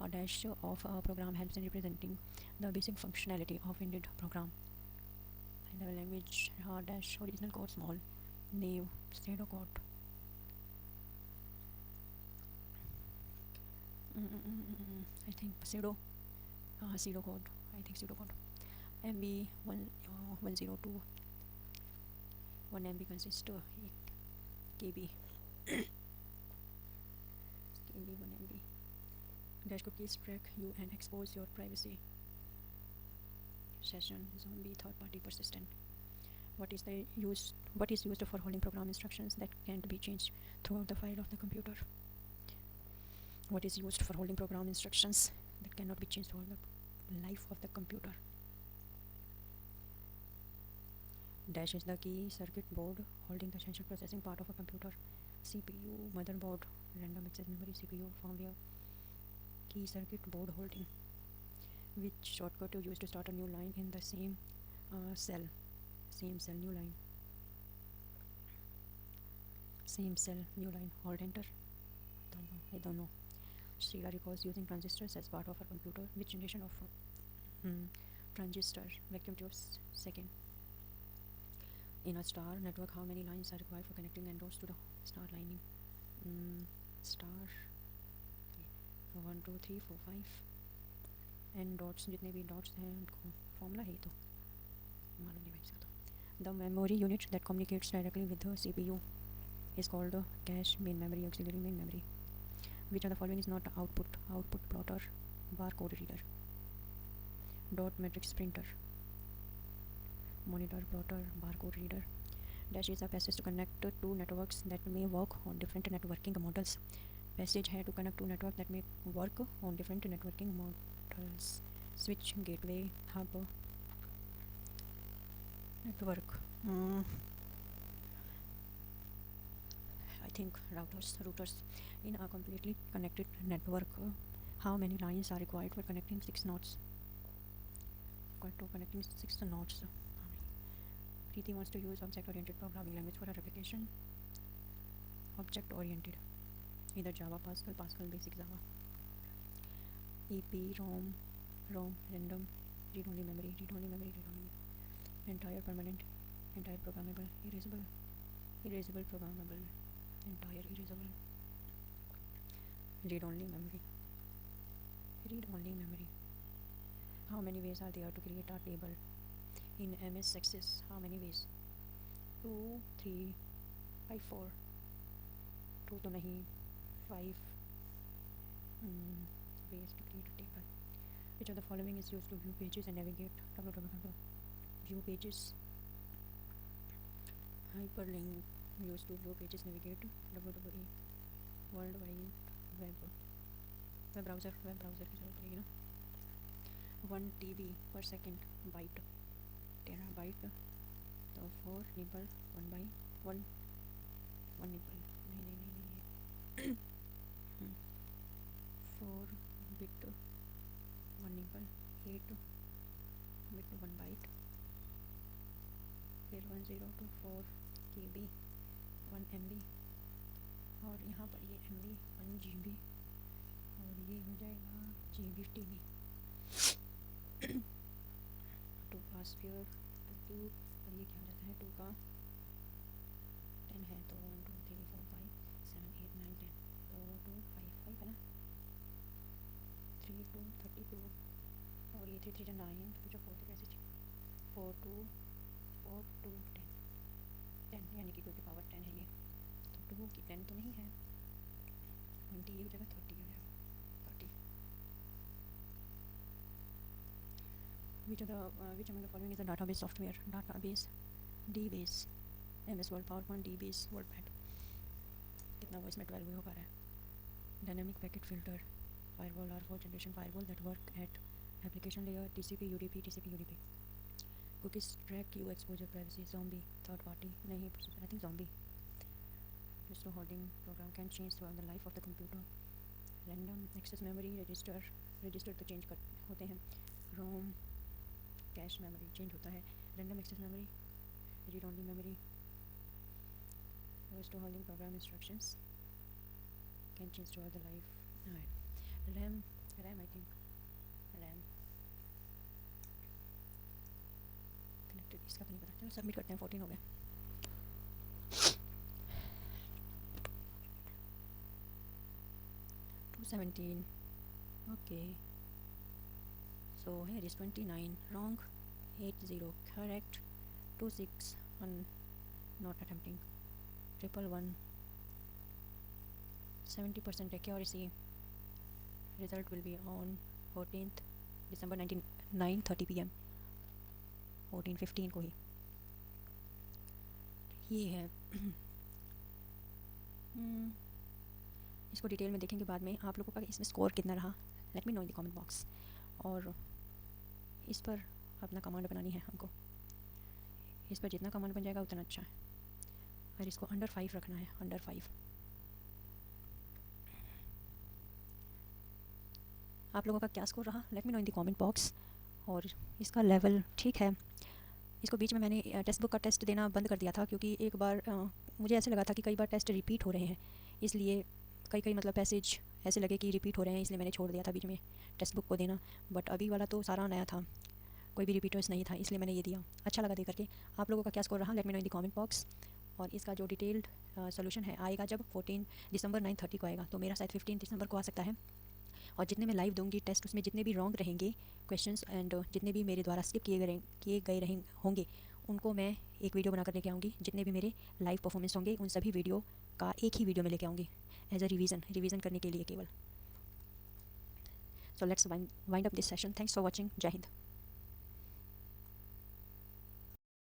A dash of a program helps in representing the basic functionality of indeed program. High level language dash original code small name pseudo code. I think pseudo code. I think pseudo code. MB 102 1 MB consists of KB KB 1 MB. Dash cookies track you and expose your privacy. Session zombie third party persistent. What is used for holding program instructions that can't be changed throughout the file of the computer? What is used for holding program instructions that cannot be changed throughout the life of the computer? Dash is the key circuit board holding the essential processing part of a computer. CPU, motherboard, random access memory, CPU, firmware, key circuit board holding. Which shortcut you use to start a new line in the same cell? Same cell, new line. Same cell, new line. Hold enter. I don't know. Sheila recalls using transistors as part of her computer. Which generation of transistor? Vacuum tubes. Second. In a star network, how many lines are required for connecting endos to the star lining? Star 1 2 3 4 5 N dots जितने भी dots हैं उनको formula है तो मालूम नहीं भाई इसका। तो the memory unit that communicates directly with the CPU is called cache, main memory, auxiliary main memory. Which of the following is not output plotter, barcode reader? Dot matrix printer, monitor plotter, barcode reader. Dash is a passage to connect two networks that may work on different networking models. Passage है to connect two networks that may work on different networking models. Switch, gateway, hub, network. I think routers. In a completely connected network, how many lines are required for connecting 6 nodes? Connecting 6 nodes. Preeti wants to use object-oriented programming language for her application. Object-oriented. Either Java, Pascal, Basic Java. EPROM, random, read-only memory. Entire permanent, entire programmable, erasable programmable, entire erasable. Read-only memory. How many ways are there to create a table? In MS Access, how many ways? 2, 3, 5, 4. 2 तो नहीं, 5 ways to create a table. Which of the following is used to view pages and navigate? View pages. Hyperlink used to view pages, navigate. WWE World Wide Web. Web browser की ज़रूरत पड़ेगी ना। 1 TB per second bite, टेरा bite, तो 4 nibble 1 by 1 nibble नहीं 4 bit 1 nibble, 8 bit 1 bite, फिर 1024 KB 1 MB, और यहाँ पर ये MB 1 GB, और ये हो जाएगा GB TB। 2 का स्क्वायर 2, और ये क्या हो जाता है 2 का 10 है, तो 1 2 3 4 5 7 8 9 10, तो 2 5 5 है ना, 3 2 32, और ये 3 3 9, तो जो 4 कैसे 4 2 4 2 10 यानी कि 2 की पावर 10 है ये, तो 2 की 10 तो नहीं है, 20 की जगह 30 हो जाएगा। Which among the following is a database software? Database, DBase, MS Word, PowerPoint, DBase, WordPad. कितना वो इसमें 12 हो पा रहा है। Dynamic packet filter, firewall R4 generation firewall that work at application layer, TCP UDP. cookies track you exposure privacy zombie third party नहीं I think zombie restore holding program can change throughout the life of the computer random access memory register तो change कर होते हैं ROM cache memory change होता है random access memory read only memory restore holding program instructions can change throughout the life RAM I think RAM connected इसका नहीं पता चलो सबमिट करते हैं 14 हो गए okay so here is 29 wrong 80 correct 26 not attempting 111 70% accuracy result will be on 14th December 9:30 PM 14:15 को ही ये है इसको डिटेल में देखेंगे बाद में आप लोगों का इसमें स्कोर कितना रहा let me know in the comment box और इस पर अपना कमांड बनानी है हमको इस पर जितना कमांड बन जाएगा उतना अच्छा है और इसको अंडर 5 रखना है अंडर 5 आप लोगों का क्या स्कोर रहा let me know in the comment box और इसका लेवल ठीक है इसको बीच में मैंने टेक्स्ट बुक का टेस्ट देना बंद कर दिया था क्योंकि एक बार मुझे ऐसे लगा था कि कई बार टेस्ट रिपीट हो रहे हैं इसलिए कई मतलब पैसेज ऐसे लगे कि रिपीट हो रहे हैं इसलिए मैंने छोड़ दिया था बीच में टेक्स्ट बुक को देना बट अभी वाला तो सारा नया था कोई भी रिपीटर्स नहीं था इसलिए मैंने ये दिया अच्छा लगा दे करके आप लोगों का क्या स्कोर रहा let me know in the comment box और इसका जो डिटेल्ड सोल्यूशन है आएगा जब 14 दिसंबर 9:30 को आएगा तो मेरा शायद 15 दिसंबर को आ सकता है और जितने मैं लाइव दूंगी टेस्ट उसमें जितने भी रॉन्ग रहेंगे क्वेश्चंस एंड जितने भी मेरे द्वारा स्किप किए गए होंगे उनको मैं एक वीडियो बनाकर लेके आऊँगी जितने भी मेरे लाइव परफॉर्मेंस होंगे उन सभी वीडियो का एक ही वीडियो में लेके आऊँगी एज अ रिवीजन करने के लिए केवल so let's wind up this session thanks for watching जय हिंद